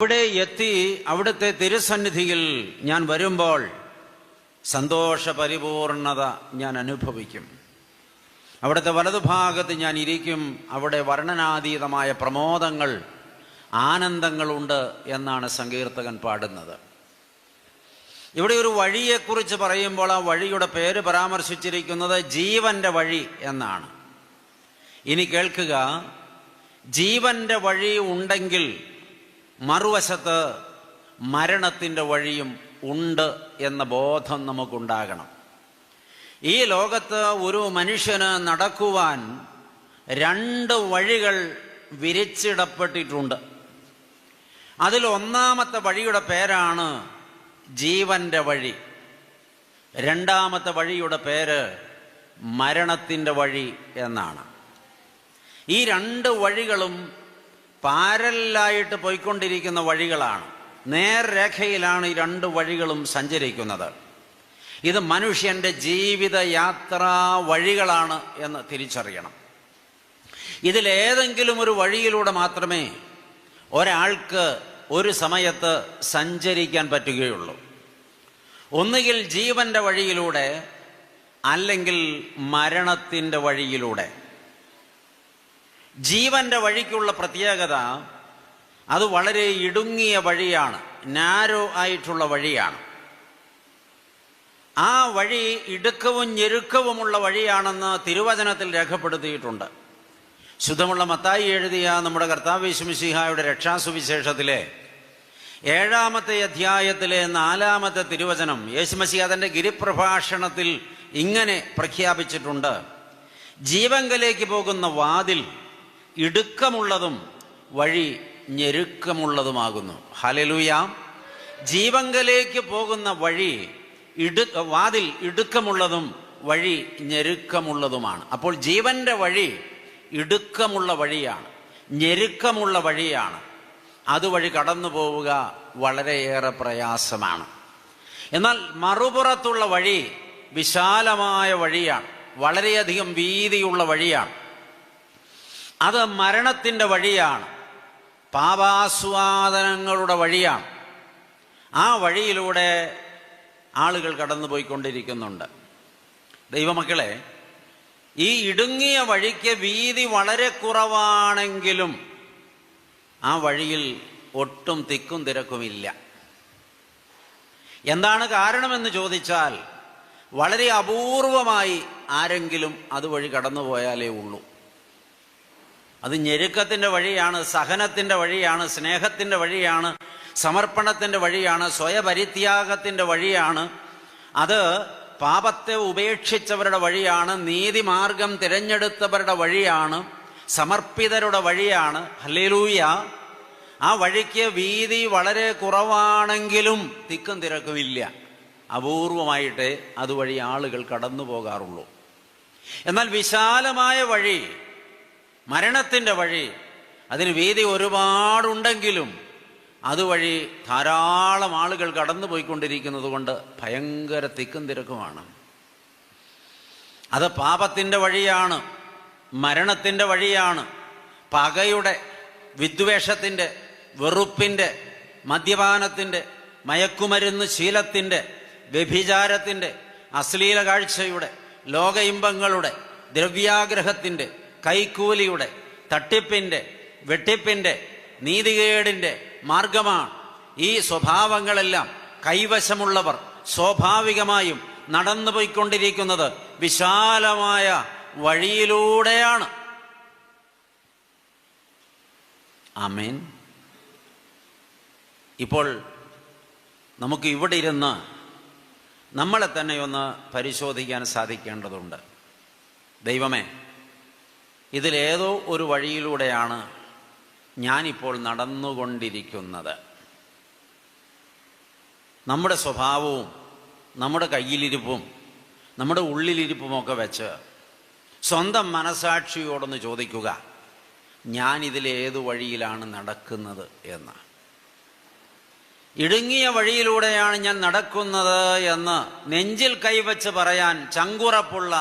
അവിടെ എത്തി അവിടുത്തെ തിരുസന്നിധിയിൽ ഞാൻ വരുമ്പോൾ സന്തോഷപരിപൂർണത ഞാൻ അനുഭവിക്കും. അവിടുത്തെ വലതുഭാഗത്ത് ഞാൻ ഇരിക്കും. അവിടെ വർണ്ണനാതീതമായ പ്രമോദങ്ങൾ, ആനന്ദങ്ങളുണ്ട് എന്നാണ് സങ്കീർത്തകൻ പാടുന്നത്. ഇവിടെ ഒരു വഴിയെക്കുറിച്ച് പറയുമ്പോൾ ആ വഴിയുടെ പേര് പരാമർശിച്ചിരിക്കുന്നത് ജീവന്റെ വഴി എന്നാണ്. ഇനി കേൾക്കുക, ജീവന്റെ വഴി ഉണ്ടെങ്കിൽ മറുവശത്ത് മരണത്തിൻ്റെ വഴിയും ഉണ്ട് എന്ന ബോധം നമുക്കുണ്ടാകണം. ഈ ലോകത്ത് ഒരു മനുഷ്യന് നടക്കുവാൻ രണ്ട് വഴികൾ വിരിച്ചിടപ്പെട്ടിട്ടുണ്ട്. അതിൽ ഒന്നാമത്തെ വഴിയുടെ പേരാണ് ജീവന്റെ വഴി. രണ്ടാമത്തെ വഴിയുടെ പേര് മരണത്തിൻ്റെ വഴി എന്നാണ്. ഈ രണ്ട് വഴികളും പാരലായിട്ട് പോയിക്കൊണ്ടിരിക്കുന്ന വഴികളാണ്. നേർരേഖയിലാണ് ഈ രണ്ട് വഴികളും സഞ്ചരിക്കുന്നത്. ഇത് മനുഷ്യന്റെ ജീവിത യാത്രാ വഴികളാണ് എന്ന് തിരിച്ചറിയണം. ഇതിലേതെങ്കിലും ഒരു വഴിയിലൂടെ മാത്രമേ ഒരാൾക്ക് ഒരു സമയത്ത് സഞ്ചരിക്കാൻ പറ്റുകയുള്ളൂ. ഒന്നുകിൽ ജീവന്റെ വഴിയിലൂടെ, അല്ലെങ്കിൽ മരണത്തിൻ്റെ വഴിയിലൂടെ. ജീവന്റെ വഴിക്കുള്ള പ്രത്യേകത, അത് വളരെ ഇടുങ്ങിയ വഴിയാണ്, നാരോ ആയിട്ടുള്ള വഴിയാണ്. ആ വഴി ഇടുക്കവും ഞെരുക്കവുമുള്ള വഴിയാണെന്ന് തിരുവചനത്തിൽ രേഖപ്പെടുത്തിയിട്ടുണ്ട്. ശുദ്ധമുള്ള മത്തായി എഴുതിയ നമ്മുടെ കർത്താവ് യേശു മിശിഹായുടെ രക്ഷാസുവിശേഷത്തിലെ 7-ാമത്തെ അധ്യായത്തിലെ 4-ാമത്തെ തിരുവചനം യേശു മശിഹ തൻ്റെ ഗിരിപ്രഭാഷണത്തിൽ ഇങ്ങനെ പ്രഖ്യാപിച്ചിട്ടുണ്ട്: ജീവങ്കലേക്ക് പോകുന്ന വാതിൽ ഇടുക്കമുള്ളതും വഴി ഞെരുക്കമുള്ളതുമാകുന്നു. ഹല്ലേലൂയ! ജീവങ്കലേക്ക് പോകുന്ന വഴി വാതിൽ ഇടുക്കമുള്ളതും വഴി ഞെരുക്കമുള്ളതുമാണ്. അപ്പോൾ ജീവന്റെ വഴി ഇടുക്കമുള്ള വഴിയാണ്, ഞെരുക്കമുള്ള വഴിയാണ്. അതുവഴി കടന്നു പോവുക വളരെയേറെ പ്രയാസമാണ്. എന്നാൽ മറുപുറത്തുള്ള വഴി വിശാലമായ വഴിയാണ്, വളരെയധികം വീതിയുള്ള വഴിയാണ്. അത് മരണത്തിൻ്റെ വഴിയാണ്, പാപാസ്വാദനങ്ങളുടെ വഴിയാണ്. ആ വഴിയിലൂടെ ആളുകൾ കടന്നുപോയിക്കൊണ്ടിരിക്കുന്നുണ്ട്. ദൈവമക്കളെ, ഈ ഇടുങ്ങിയ വഴിക്ക് വീതി വളരെ കുറവാണെങ്കിലും ആ വഴിയിൽ ഒട്ടും തിക്കും തിരക്കുമില്ല. എന്താണ് കാരണമെന്ന് ചോദിച്ചാൽ, വളരെ അപൂർവമായി ആരെങ്കിലും അതുവഴി കടന്നുപോയാലേ ഉള്ളൂ. അത് ഞെരുക്കത്തിൻ്റെ വഴിയാണ്, സഹനത്തിൻ്റെ വഴിയാണ്, സ്നേഹത്തിൻ്റെ വഴിയാണ്, സമർപ്പണത്തിൻ്റെ വഴിയാണ്, സ്വയപരിത്യാഗത്തിൻ്റെ വഴിയാണ്. അത് പാപത്തെ ഉപേക്ഷിച്ചവരുടെ വഴിയാണ്, നീതിമാർഗം തിരഞ്ഞെടുത്തവരുടെ വഴിയാണ്, സമർപ്പിതരുടെ വഴിയാണ്. ഹല്ലേലൂയ! ആ വഴിക്ക് വീതി വളരെ കുറവാണെങ്കിലും തിക്കും തിരക്കുമില്ല. അപൂർവമായിട്ടേ അതുവഴി ആളുകൾ കടന്നു പോകാറുള്ളൂ. എന്നാൽ വിശാലമായ വഴി, മരണത്തിൻ്റെ വഴി, അതിന് വീതി ഒരുപാടുണ്ടെങ്കിലും അതുവഴി ധാരാളം ആളുകൾ കടന്നു പോയിക്കൊണ്ടിരിക്കുന്നത് കൊണ്ട് ഭയങ്കര തിക്കും തിരക്കുമാണ്. അത് പാപത്തിൻ്റെ വഴിയാണ്, മരണത്തിൻ്റെ വഴിയാണ്, പകയുടെ, വിദ്വേഷത്തിൻ്റെ, വെറുപ്പിൻ്റെ, മദ്യപാനത്തിൻ്റെ, മയക്കുമരുന്ന് ശീലത്തിൻ്റെ, വ്യഭിചാരത്തിൻ്റെ, അശ്ലീല കാഴ്ചയുടെ, ലോക ഇമ്പങ്ങളുടെ, ദ്രവ്യാഗ്രഹത്തിൻ്റെ, കൈക്കൂലിയുടെ, തട്ടിപ്പിൻ്റെ, വെട്ടിപ്പിൻ്റെ, നീതികേടിൻ്റെ മാർഗമാണ്. ഈ സ്വഭാവങ്ങളെല്ലാം കൈവശമുള്ളവർ സ്വാഭാവികമായും നടന്നു പോയിക്കൊണ്ടിരിക്കുന്നത് വിശാലമായ വഴിയിലൂടെയാണ്. ആമേൻ. ഇപ്പോൾ നമുക്ക് ഇവിടെ ഇരുന്ന് നമ്മളെ തന്നെ ഒന്ന് പരിശോധിക്കാൻ സാധിക്കേണ്ടതുണ്ട്. ദൈവമേ, ഇതിലേതോ ഒരു വഴിയിലൂടെയാണ് ഞാനിപ്പോൾ നടന്നുകൊണ്ടിരിക്കുന്നത്. നമ്മുടെ സ്വഭാവവും നമ്മുടെ കയ്യിലിരിപ്പും നമ്മുടെ ഉള്ളിലിരിപ്പുമൊക്കെ വെച്ച് സ്വന്തം മനസാക്ഷിയോടൊന്ന് ചോദിക്കുക, ഞാനിതിലേതു വഴിയിലാണ് നടക്കുന്നത് എന്ന്. ഇടുങ്ങിയ വഴിയിലൂടെയാണ് ഞാൻ നടക്കുന്നത് എന്ന് നെഞ്ചിൽ കൈവച്ച് പറയാൻ ചങ്കുറപ്പുള്ള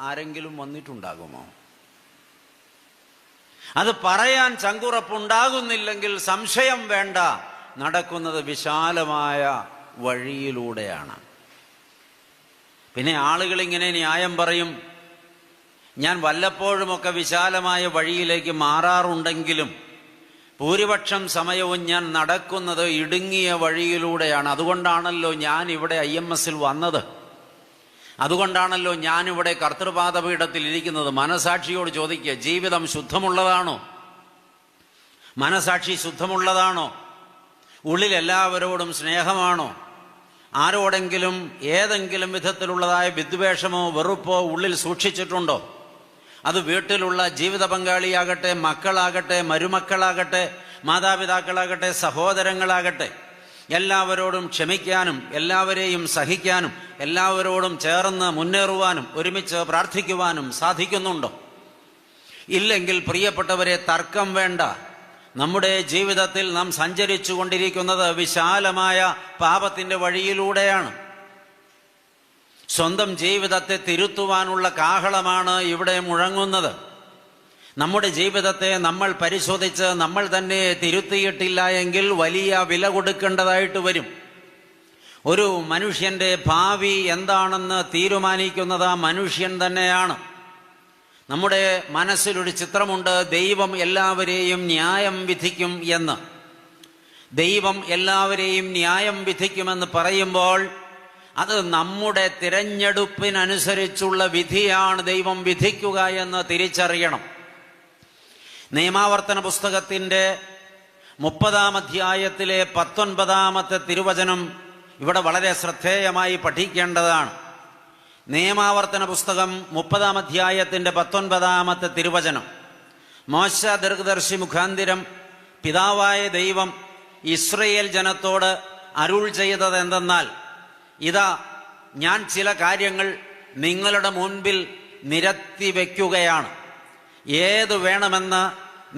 ആരെങ്കിലും വന്നിട്ടുണ്ടാകുമോ? അത് പറയാൻ ചങ്കുറപ്പുണ്ടാകുന്നില്ലെങ്കിൽ സംശയം വേണ്ട, നടക്കുന്നത് വിശാലമായ വഴിയിലൂടെയാണ്. പിന്നെ ആളുകളിങ്ങനെ ന്യായം പറയും, ഞാൻ വല്ലപ്പോഴുമൊക്കെ വിശാലമായ വഴിയിലേക്ക് മാറാറുണ്ടെങ്കിലും ഭൂരിപക്ഷം സമയവും ഞാൻ നടക്കുന്നത് ഇടുങ്ങിയ വഴിയിലൂടെയാണ്. അതുകൊണ്ടാണല്ലോ ഞാൻ ഇവിടെ IMS-ൽ വന്നത്, അതുകൊണ്ടാണല്ലോ ഞാനിവിടെ കർത്തൃപാദപീഠത്തിൽ ഇരിക്കുന്നത്. മനസാക്ഷിയോട് ചോദിക്കുക, ജീവിതം ശുദ്ധമുള്ളതാണോ? മനസാക്ഷി ശുദ്ധമുള്ളതാണോ? ഉള്ളിൽ എല്ലാവരോടും സ്നേഹമാണോ? ആരോടെങ്കിലും ഏതെങ്കിലും വിധത്തിലുള്ളതായ വിദ്വേഷമോ വെറുപ്പോ ഉള്ളിൽ സൂക്ഷിച്ചിട്ടുണ്ടോ? അത് വീട്ടിലുള്ള ജീവിത പങ്കാളിയാകട്ടെ, മക്കളാകട്ടെ, മരുമക്കളാകട്ടെ, മാതാപിതാക്കളാകട്ടെ, സഹോദരങ്ങളാകട്ടെ, എല്ലാവരോടും ക്ഷമിക്കാനും എല്ലാവരെയും സഹിക്കാനും എല്ലാവരോടും ചേർന്ന് മുന്നേറുവാനും ഒരുമിച്ച് പ്രാർത്ഥിക്കുവാനും സാധിക്കുന്നുണ്ടോ? ഇല്ലെങ്കിൽ പ്രിയപ്പെട്ടവരെ, തർക്കം വേണ്ട. നമ്മുടെ ജീവിതത്തിൽ നാം സഞ്ചരിച്ചു കൊണ്ടിരിക്കുന്നത് വിശാലമായ പാപത്തിന്റെ വഴിയിലൂടെയാണ്. സ്വന്തം ജീവിതത്തെ തിരുത്തുവാനുള്ള കാഹളമാണ് ഇവിടെ മുഴങ്ങുന്നത്. നമ്മുടെ ജീവിതത്തെ നമ്മൾ പരിശോധിച്ച് നമ്മൾ തന്നെ തിരുത്തിയിട്ടില്ല എങ്കിൽ വലിയ വില കൊടുക്കേണ്ടതായിട്ട് വരും. ഒരു മനുഷ്യന്റെ ഭാവി എന്താണെന്ന് തീരുമാനിക്കുന്നത് ആ മനുഷ്യൻ തന്നെയാണ്. നമ്മുടെ മനസ്സിലൊരു ചിത്രമുണ്ട്, ദൈവം എല്ലാവരെയും ന്യായം വിധിക്കും എന്ന്. ദൈവം എല്ലാവരെയും ന്യായം വിധിക്കുമെന്ന് പറയുമ്പോൾ അത് നമ്മുടെ തിരഞ്ഞെടുപ്പിനനുസരിച്ചുള്ള വിധിയാണ് ദൈവം വിധിക്കുക എന്ന് തിരിച്ചറിയണം. നിയമാവർത്തന പുസ്തകത്തിൻ്റെ 30-ാം അധ്യായത്തിലെ 19-ാമത്തെ തിരുവചനം ഇവിടെ വളരെ ശ്രദ്ധേയമായി പഠിക്കേണ്ടതാണ്. നിയമാവർത്തന പുസ്തകം 30-ാം അധ്യായത്തിൻ്റെ 19-ാമത്തെ തിരുവചനം. മോശ ദീർഘദർശി മുഖാന്തിരം പിതാവായ ദൈവം ഇസ്രയേൽ ജനത്തോട് അരുൾ ചെയ്തത് എന്തെന്നാൽ, ഇതാ ഞാൻ ചില കാര്യങ്ങൾ നിങ്ങളുടെ മുൻപിൽ നിരത്തി വയ്ക്കുകയാണ്. ഏത് വേണമെന്ന്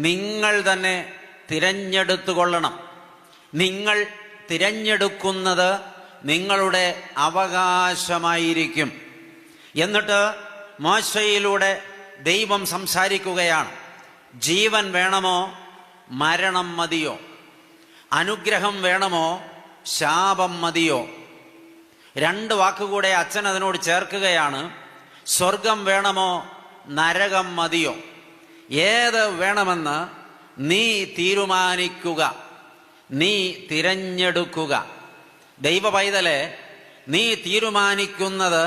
നിങ്ങൾ തന്നെ തിരഞ്ഞെടുത്തുകൊള്ളണം. നിങ്ങൾ തിരഞ്ഞെടുക്കുന്നത് നിങ്ങളുടെ അവകാശമായിരിക്കും. എന്നിട്ട് മോശയിലൂടെ ദൈവം സംസാരിക്കുകയാണ്. ജീവൻ വേണമോ മരണം മതിയോ? അനുഗ്രഹം വേണമോ ശാപം മതിയോ? 2 വാക്കുകൂടെ അച്ഛൻ അതിനോട് ചേർക്കുകയാണ്. സ്വർഗം വേണമോ നരകം മതിയോ? ഏത് വേണമെന്ന് നീ തീരുമാനിക്കുക, നീ തിരഞ്ഞെടുക്കുക. ദൈവ പൈതലെ, നീ തീരുമാനിക്കുന്നത്,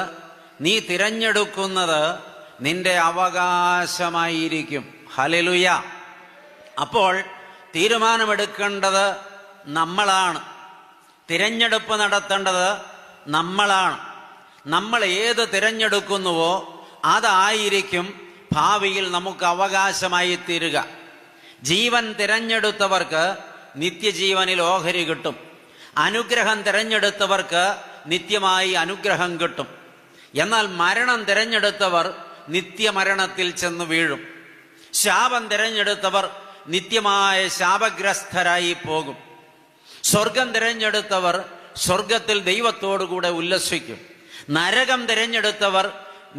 നീ തിരഞ്ഞെടുക്കുന്നത് നിന്റെ അവകാശമായിരിക്കും. ഹല്ലേലൂയ. അപ്പോൾ തീരുമാനമെടുക്കേണ്ടത് നമ്മളാണ്, തിരഞ്ഞെടുപ്പ് നടത്തേണ്ടത് നമ്മളാണ്. നമ്മൾ ഏത് തിരഞ്ഞെടുക്കുന്നുവോ അതായിരിക്കും ഭാവിയിൽ നമുക്ക് അവകാശമായി തീരുക. ജീവൻ തിരഞ്ഞെടുത്തവർക്ക് നിത്യജീവനിൽ ഓഹരി കിട്ടും. അനുഗ്രഹം തിരഞ്ഞെടുത്തവർക്ക് നിത്യമായി അനുഗ്രഹം കിട്ടും. എന്നാൽ മരണം തിരഞ്ഞെടുത്തവർ നിത്യമരണത്തിൽ ചെന്ന് വീഴും. ശാപം തിരഞ്ഞെടുത്തവർ നിത്യമായ ശാപഗ്രസ്തരായി പോകും. സ്വർഗം തിരഞ്ഞെടുത്തവർ സ്വർഗത്തിൽ ദൈവത്തോടുകൂടെ ഉല്ലസിക്കും. നരകം തിരഞ്ഞെടുത്തവർ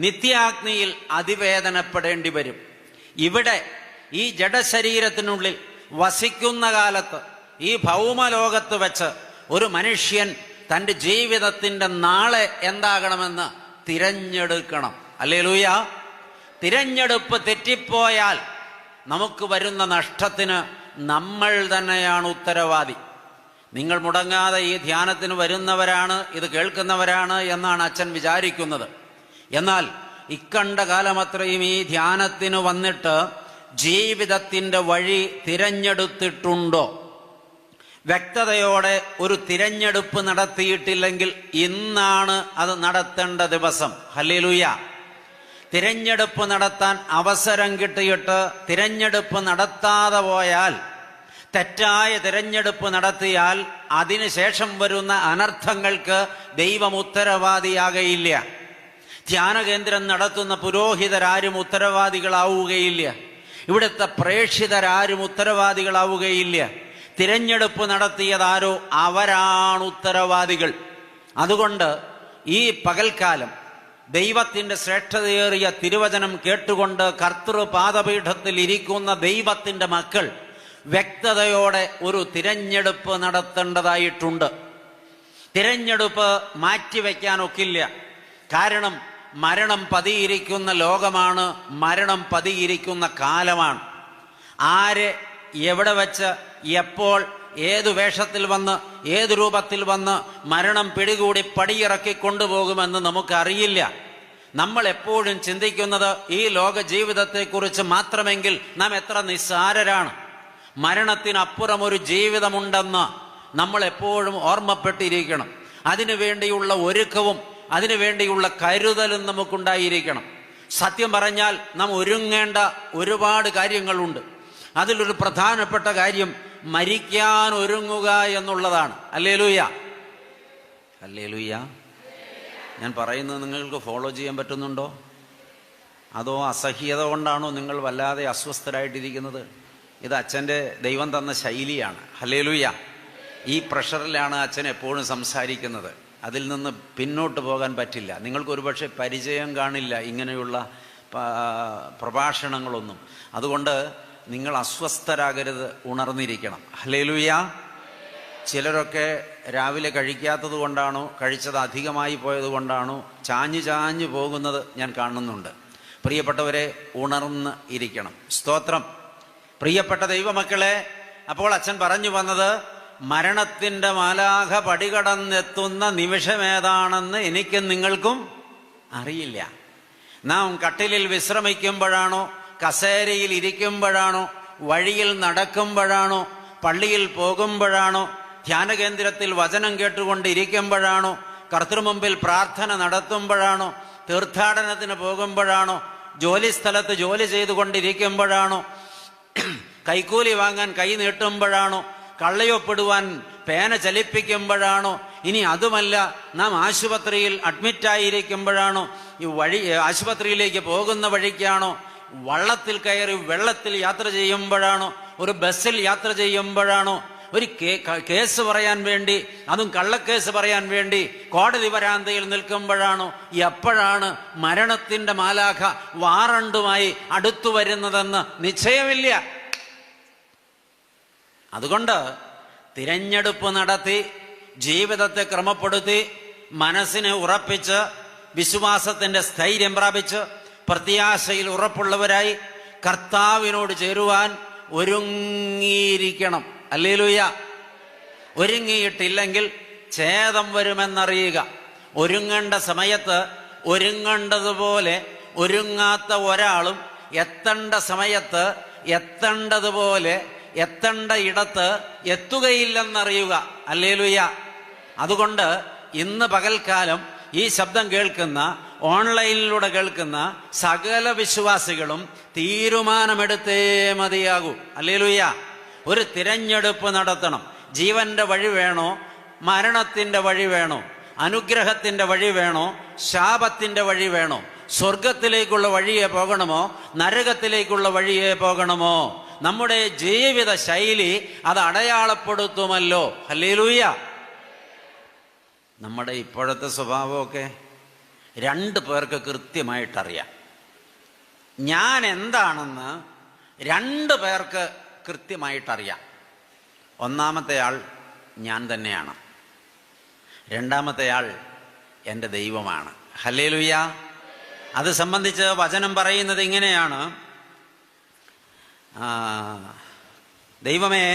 നിത്യാഗ്നിയിൽ അതിവേദനപ്പെടേണ്ടി വരും. ഇവിടെ ഈ ജഡശരീരത്തിനുള്ളിൽ വസിക്കുന്ന കാലത്ത് ഈ ഭൗമലോകത്ത് വെച്ച് ഒരു മനുഷ്യൻ തൻ്റെ ജീവിതത്തിൻ്റെ നാളെ എന്താകണമെന്ന് തിരഞ്ഞെടുക്കണം. ഹല്ലേലൂയ. തിരഞ്ഞെടുപ്പ് തെറ്റിപ്പോയാൽ നമുക്ക് വരുന്ന നഷ്ടത്തിന് നമ്മൾ തന്നെയാണ് ഉത്തരവാദി. നിങ്ങൾ മുടങ്ങാതെ ഈ ധ്യാനത്തിന് വരുന്നവരാണ്, ഇത് കേൾക്കുന്നവരാണ് എന്നാണ് അച്ഛൻ വിചാരിക്കുന്നത്. എന്നാൽ ഇക്കണ്ട കാലമത്രയും ഈ ധ്യാനത്തിന് വന്നിട്ട് ജീവിതത്തിൻ്റെ വഴി തിരഞ്ഞെടുത്തിട്ടുണ്ടോ? വ്യക്തതയോടെ ഒരു തിരഞ്ഞെടുപ്പ് നടത്തിയിട്ടില്ലെങ്കിൽ ഇന്നാണ് അത് നടത്തേണ്ട ദിവസം. ഹല്ലേലൂയ. തിരഞ്ഞെടുപ്പ് നടത്താൻ അവസരം കിട്ടിയിട്ട് തിരഞ്ഞെടുപ്പ് നടത്താതെ പോയാൽ, തെറ്റായ തിരഞ്ഞെടുപ്പ് നടത്തിയാൽ അതിനുശേഷം വരുന്ന അനർത്ഥങ്ങൾക്ക് ദൈവം ഉത്തരവാദിയാകയില്ല. ധ്യാനകേന്ദ്രം നടത്തുന്ന പുരോഹിതരാരും ഉത്തരവാദികളാവുകയില്ല. ഇവിടുത്തെ പ്രേക്ഷിതരാരും ഉത്തരവാദികളാവുകയില്ല. തിരഞ്ഞെടുപ്പ് നടത്തിയതാരോ അവരാണ് ഉത്തരവാദികൾ. അതുകൊണ്ട് ഈ പകൽക്കാലം ദൈവത്തിൻ്റെ ശ്രേഷ്ഠതയേറിയ തിരുവചനം കേട്ടുകൊണ്ട് കർത്തൃപാദപീഠത്തിൽ ഇരിക്കുന്ന ദൈവത്തിൻ്റെ മക്കൾ വ്യക്തതയോടെ ഒരു തിരഞ്ഞെടുപ്പ് നടത്തേണ്ടതായിട്ടുണ്ട്. തിരഞ്ഞെടുപ്പ് മാറ്റിവെക്കാനൊക്കില്ല. കാരണം മരണം പതിയിരിക്കുന്ന ലോകമാണ്, മരണം പതിയിരിക്കുന്ന കാലമാണ്. ആര് എവിടെ വെച്ച് എപ്പോൾ ഏതു വേഷത്തിൽ വന്ന് ഏതു രൂപത്തിൽ വന്ന് മരണം പിടികൂടി പടിയിറക്കി കൊണ്ടുപോകുമെന്ന് നമുക്കറിയില്ല. നമ്മൾ എപ്പോഴും ചിന്തിക്കുന്നത് ഈ ലോക ജീവിതത്തെക്കുറിച്ച് മാത്രമെങ്കിൽ നാം എത്ര നിസ്സാരരാണ്. മരണത്തിനപ്പുറം ഒരു ജീവിതമുണ്ടെന്ന് നമ്മൾ എപ്പോഴും ഓർമ്മപ്പെട്ടിരിക്കണം. അതിനു വേണ്ടിയുള്ള ഒരുക്കവും അതിനു വേണ്ടിയുള്ള കരുതലും നമുക്കുണ്ടായിരിക്കണം. സത്യം പറഞ്ഞാൽ നാം ഒരുങ്ങേണ്ട ഒരുപാട് കാര്യങ്ങളുണ്ട്. അതിലൊരു പ്രധാനപ്പെട്ട കാര്യം മരിക്കാൻ ഒരുങ്ങുക എന്നുള്ളതാണ്. Hallelujah, hallelujah. ഞാൻ പറയുന്നത് നിങ്ങൾക്ക് ഫോളോ ചെയ്യാൻ പറ്റുന്നുണ്ടോ? അതോ അസഹ്യത കൊണ്ടാണോ നിങ്ങൾ വല്ലാതെ അസ്വസ്ഥരായിട്ടിരിക്കുന്നത്? ഇത് അച്ഛൻ്റെ ദൈവം തന്ന ശൈലിയാണ്. ഹല്ലേലൂയ. ഈ പ്രഷറിലാണ് അച്ഛൻ എപ്പോഴും സംസാരിക്കുന്നത്. അതിൽ നിന്ന് പിന്നോട്ട് പോകാൻ പറ്റില്ല. നിങ്ങൾക്ക് ഒരുപക്ഷെ പരിചയം കാണില്ല ഇങ്ങനെയുള്ള പ്രഭാഷണങ്ങളൊന്നും. അതുകൊണ്ട് നിങ്ങൾ അസ്വസ്ഥരാകരുത്, ഉണർന്നിരിക്കണം. ഹല്ലേലൂയ. ചിലരൊക്കെ രാവിലെ കഴിക്കാത്തത് കൊണ്ടാണോ കഴിച്ചത് അധികമായി പോയത് കൊണ്ടാണോ ചാഞ്ഞു പോകുന്നത് ഞാൻ കാണുന്നുണ്ട്. പ്രിയപ്പെട്ടവരെ, ഉണർന്ന് ഇരിക്കണം. സ്തോത്രം. പ്രിയപ്പെട്ട ദൈവമക്കളെ, അപ്പോൾ അച്ഛൻ പറഞ്ഞു വന്നത് മരണത്തിന്റെ മാലാഖ പടികടന്നെത്തുന്ന നിമിഷമേതാണെന്ന് എനിക്കും നിങ്ങൾക്കും അറിയില്ല. നാം കട്ടിലിൽ വിശ്രമിക്കുമ്പോഴാണോ, കസേരയിൽ ഇരിക്കുമ്പോഴാണോ, വഴിയിൽ നടക്കുമ്പോഴാണോ, പള്ളിയിൽ പോകുമ്പോഴാണോ, ധ്യാനകേന്ദ്രത്തിൽ വചനം കേട്ടുകൊണ്ടിരിക്കുമ്പോഴാണോ, കർത്തൃമുമ്പിൽ പ്രാർത്ഥന നടത്തുമ്പോഴാണോ, തീർത്ഥാടനത്തിന് പോകുമ്പോഴാണോ, ജോലിസ്ഥലത്ത് ജോലി ചെയ്തുകൊണ്ടിരിക്കുമ്പോഴാണോ, കൈക്കൂലി വാങ്ങാൻ കൈ നീട്ടുമ്പോഴാണോ, കള്ളയൊപ്പിടുവാൻ പേന ചലിപ്പിക്കുമ്പോഴാണോ, ഇനി അതുമല്ല നാം ആശുപത്രിയിൽ അഡ്മിറ്റായിരിക്കുമ്പോഴാണോ, ഈ ആശുപത്രിയിലേക്ക് പോകുന്ന വഴിക്കാണോ, വള്ളത്തിൽ കയറി വെള്ളത്തിൽ യാത്ര ചെയ്യുമ്പോഴാണോ, ഒരു ബസ്സിൽ യാത്ര ചെയ്യുമ്പോഴാണോ, ഒരു കേസ് പറയാൻ വേണ്ടി, അതും കള്ളക്കേസ് പറയാൻ വേണ്ടി കോടതി വരാന്തയിൽ നിൽക്കുമ്പോഴാണോ, എപ്പോഴാണ് മരണത്തിന്റെ മാലാഖ വാറണ്ടുമായി അടുത്തു വരുന്നതെന്ന് നിശ്ചയമില്ല. അതുകൊണ്ട് തിരഞ്ഞെടുപ്പ് നടത്തി ജീവിതത്തെ ക്രമപ്പെടുത്തി മനസ്സിനെ ഉറപ്പിച്ച് വിശ്വാസത്തിന്റെ സ്ഥൈര്യം പ്രാപിച്ച് പ്രത്യാശയിൽ ഉറപ്പുള്ളവരായി കർത്താവിനോട് ചേരുവാൻ ഒരുങ്ങിയിരിക്കണം. ഹല്ലേലൂയ. ഒരുങ്ങിയിട്ടില്ലെങ്കിൽ ഛേദം വരുമെന്നറിയുക. ഒരുങ്ങേണ്ട സമയത്ത് ഒരുങ്ങേണ്ടതുപോലെ ഒരുങ്ങാത്ത ഒരാളും എത്തേണ്ട സമയത്ത് എത്തേണ്ടതുപോലെ എത്തേണ്ട ഇടത്ത് എത്തുകയില്ലെന്നറിയുക. ഹല്ലേലൂയ. അതുകൊണ്ട് ഇന്ന് പകൽക്കാലം ഈ ശബ്ദം കേൾക്കുന്ന, ഓൺലൈനിലൂടെ കേൾക്കുന്ന സകല വിശ്വാസികളും തീരുമാനമെടുത്തേ മതിയാകൂ. ഹല്ലേലൂയ. ഒരു തിരഞ്ഞെടുപ്പ് നടത്തണം. ജീവന്റെ വഴി വേണോ, മരണത്തിന്റെ വഴി വേണോ, അനുഗ്രഹത്തിന്റെ വഴി വേണോ, ശാപത്തിന്റെ വഴി വേണോ, സ്വർഗത്തിലേക്കുള്ള വഴിയെ പോകണമോ, നരകത്തിലേക്കുള്ള വഴിയെ പോകണമോ? നമ്മുടെ ജീവിത ശൈലി അത് അടയാളപ്പെടുത്തുമല്ലോ. ഹല്ലേലൂയ. നമ്മുടെ ഇപ്പോഴത്തെ സ്വഭാവമൊക്കെ രണ്ടു പേർക്ക് കൃത്യമായിട്ടറിയാം. ഞാൻ എന്താണെന്ന് രണ്ടു പേർക്ക് കൃത്യമായിട്ടറിയാം. ഒന്നാമത്തെ ആൾ ഞാൻ തന്നെയാണ്, രണ്ടാമത്തെ ആൾ എൻ്റെ ദൈവമാണ്. ഹല്ലേലൂയ. അത് സംബന്ധിച്ച് വചനം പറയുന്നത് ഇങ്ങനെയാണ്: ദൈവമേ,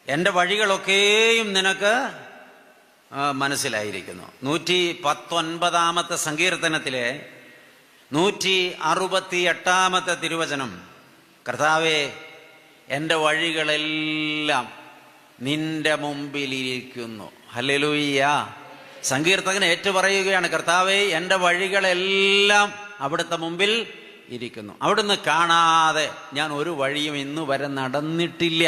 എൻ്റെ വഴികളൊക്കെയും നിനക്ക് മനസ്സിലായിരിക്കുന്നു. 119 സങ്കീർത്തനത്തിലെ 168 തിരുവചനം. കർത്താവേ, എൻ്റെ വഴികളെല്ലാം നിന്റെ മുമ്പിലിരിക്കുന്നു. ഹല്ലേലൂയ. സങ്കീർത്തകൻ ഏറ്റുപറയുകയാണ്, കർത്താവേ, എൻ്റെ വഴികളെല്ലാം അവിടുത്തെ മുമ്പിൽ ഇരിക്കുന്നു. അവിടുന്ന് കാണാതെ ഞാൻ ഒരു വഴിയും ഇന്നു വരെ നടന്നിട്ടില്ല,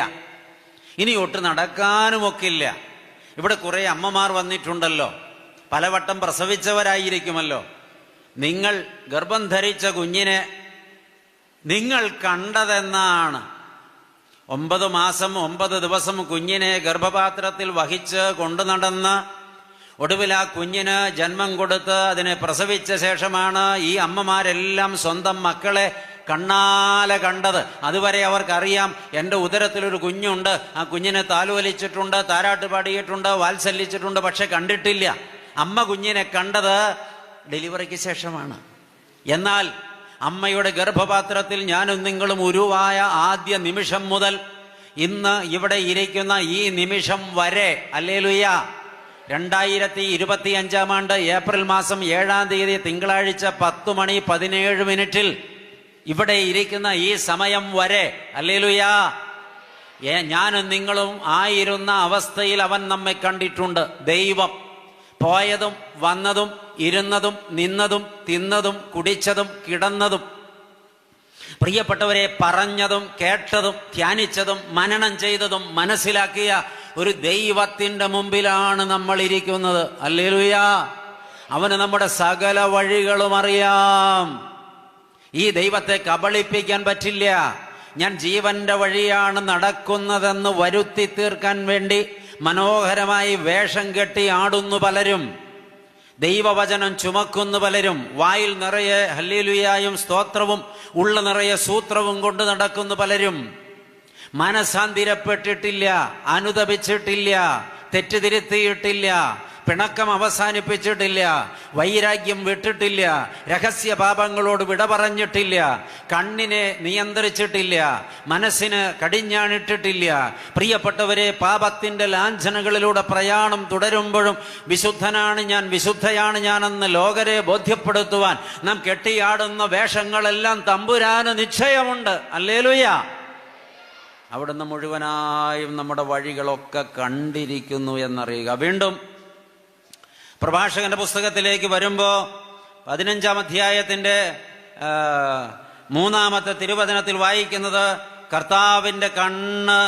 ഇനി ഒട്ട് നടക്കാനുമൊക്കില്ല. ഇവിടെ കുറെ അമ്മമാർ വന്നിട്ടുണ്ടല്ലോ, പലവട്ടം പ്രസവിച്ചവരായിരിക്കുമല്ലോ. നിങ്ങൾ ഗർഭം ധരിച്ച കുഞ്ഞിനെ നിങ്ങൾ കണ്ടതെന്നാണ്? 9 മാസം 9 ദിവസം കുഞ്ഞിനെ ഗർഭപാത്രത്തിൽ വഹിച്ച് കൊണ്ടു നടന്ന് ഒടുവിൽ ആ കുഞ്ഞിന് ജന്മം കൊടുത്ത് അതിനെ പ്രസവിച്ച ശേഷമാണ് ഈ അമ്മമാരെല്ലാം സ്വന്തം മക്കളെ കണ്ണാലെ കണ്ടത്. അതുവരെ അവർക്കറിയാം എൻ്റെ ഉദരത്തിലൊരു കുഞ്ഞുണ്ട്, ആ കുഞ്ഞിനെ താലോലിച്ചിട്ടുണ്ട്, താരാട്ട് പാടിയിട്ടുണ്ട്, വാത്സല്യിച്ചിട്ടുണ്ട്, പക്ഷെ കണ്ടിട്ടില്ല. അമ്മ കുഞ്ഞിനെ കണ്ടത് ഡെലിവറിക്ക് ശേഷമാണ്. എന്നാൽ അമ്മയുടെ ഗർഭപാത്രത്തിൽ ഞാനും നിങ്ങളും ഉരുവായ ആദ്യ നിമിഷം മുതൽ ഇന്ന് ഇവിടെ ഇരിക്കുന്ന ഈ നിമിഷം വരെ, ഹല്ലേലൂയ, 2025 ആണ്ട് ഏപ്രിൽ മാസം 7-ാം തീയതി തിങ്കളാഴ്ച 10:17 ഇവിടെ ഇരിക്കുന്ന ഈ സമയം വരെ, ഹല്ലേലൂയ, ഞാനും നിങ്ങളും ആയിരുന്ന അവസ്ഥയിൽ അവൻ നമ്മെ കണ്ടിട്ടുണ്ട്. ദൈവം പോയതും വന്നതും ഇരുന്നതും നിന്നതും തിന്നതും കുടിച്ചതും കിടന്നതും, പ്രിയപ്പെട്ടവരെ, പറഞ്ഞതും കേട്ടതും ധ്യാനിച്ചതും മനനം ചെയ്തതും മനസ്സിലാക്കിയ ഒരു ദൈവത്തിൻ്റെ മുമ്പിലാണ് നമ്മൾ ഇരിക്കുന്നത്. ഹല്ലേലൂയ. അവന് നമ്മുടെ സകല വഴികളും അറിയാം. ഈ ദൈവത്തെ കബളിപ്പിക്കാൻ പറ്റില്ല. ഞാൻ ജീവന്റെ വഴിയാണ് നടക്കുന്നതെന്ന് വരുത്തി തീർക്കാൻ വേണ്ടി മനോഹരമായി വേഷം കെട്ടി ആടുന്നു പലരും. ദൈവവചനം ചുമക്കുന്നു പലരും. വായിൽ നിറയെ ഹല്ലേലൂയായും സ്തോത്രവും ഉള്ള നിറയെ സൂത്രവും കൊണ്ട് നടക്കുന്നു പലരും. മനസാന്തിരപ്പെട്ടിട്ടില്ല, അനുതപിച്ചിട്ടില്ല, തെറ്റുതിരുത്തിയിട്ടില്ല, പിണക്കം അവസാനിപ്പിച്ചിട്ടില്ല, വൈരാഗ്യം വിട്ടിട്ടില്ല, രഹസ്യ പാപങ്ങളോട് വിട പറഞ്ഞിട്ടില്ല, കണ്ണിനെ നിയന്ത്രിച്ചിട്ടില്ല, മനസ്സിന് കടിഞ്ഞാണിട്ടിട്ടില്ല. പ്രിയപ്പെട്ടവരെ, പാപത്തിന്റെ ലാഞ്ചനകളിലൂടെ പ്രയാണം തുടരുമ്പോഴും വിശുദ്ധനാണ് ഞാൻ, വിശുദ്ധയാണ് ഞാനെന്ന് ലോകരെ ബോധ്യപ്പെടുത്തുവാൻ നാം കെട്ടിയാടുന്ന വേഷങ്ങളെല്ലാം തമ്പുരാന് നിശ്ചയമുണ്ട്. ഹല്ലേലൂയ. അവിടുന്ന് മുഴുവനായും നമ്മുടെ വഴികളൊക്കെ കണ്ടിരിക്കുന്നു എന്നറിയുക. വീണ്ടും പ്രഭാഷകന്റെ പുസ്തകത്തിലേക്ക് വരുമ്പോൾ 15-ാം അധ്യായത്തിന്റെ 3-ാമത്തെ തിരുവചനത്തിൽ വായിക്കുന്നത്, കർത്താവിന്റെ കണ്ണ്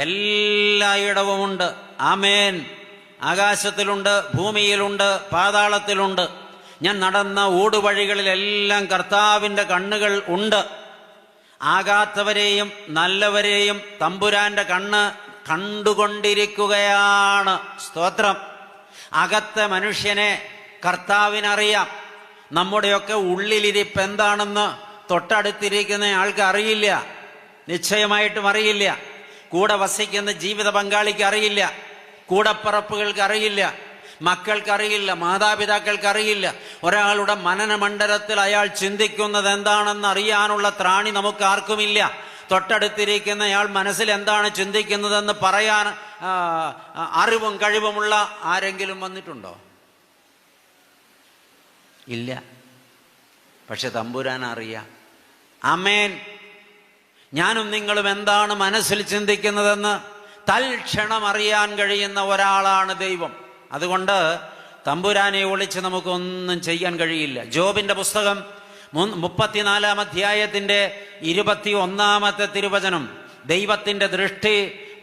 എല്ലായിടവുമുണ്ട്. ആമേൻ. ആകാശത്തിലുണ്ട്, ഭൂമിയിലുണ്ട്, പാതാളത്തിലുണ്ട്. ഞാൻ നടന്ന ഊടുവഴികളിലെല്ലാം കർത്താവിന്റെ കണ്ണുകൾ ഉണ്ട്. ആകാത്തവരെയും നല്ലവരെയും തമ്പുരാന്റെ കണ്ണ് കണ്ടുകൊണ്ടിരിക്കുകയാണ്. സ്തോത്രം. അകത്തെ മനുഷ്യനെ കർത്താവിനറിയാം. നമ്മുടെയൊക്കെ ഉള്ളിലിരിപ്പ് എന്താണെന്ന് തൊട്ടടുത്തിരിക്കുന്ന ആൾക്ക് അറിയില്ല, നിശ്ചയമായിട്ടും അറിയില്ല. കൂടെ വസിക്കുന്ന ജീവിത പങ്കാളിക്ക് അറിയില്ല, കൂടപ്പറപ്പുകൾക്ക് അറിയില്ല, മക്കൾക്കറിയില്ല, മാതാപിതാക്കൾക്കറിയില്ല. ഒരാളുടെ മനനമണ്ഡലത്തിൽ അയാൾ ചിന്തിക്കുന്നത് എന്താണെന്ന് അറിയാനുള്ള ത്രാണി നമുക്ക് ആർക്കുമില്ല. തൊട്ടടുത്തിരിക്കുന്നയാൾ മനസ്സിൽ എന്താണ് ചിന്തിക്കുന്നതെന്ന് പറയാൻ അറിവും കഴിവുമുള്ള ആരെങ്കിലും വന്നിട്ടുണ്ടോ? ഇല്ല. പക്ഷെ തമ്പുരാൻ അറിയാം. ആമേൻ. ഞാനും നിങ്ങളും എന്താണ് മനസ്സിൽ ചിന്തിക്കുന്നതെന്ന് തൽക്ഷണം അറിയാൻ കഴിയുന്ന ഒരാളാണ് ദൈവം. അതുകൊണ്ട് തമ്പുരാനെ ഒളിച്ച് നമുക്കൊന്നും ചെയ്യാൻ കഴിയില്ല. ജോബിന്റെ പുസ്തകം 34-ാം അധ്യായത്തിന്റെ 21-ാമത്തെ തിരുവചനം, ദൈവത്തിന്റെ ദൃഷ്ടി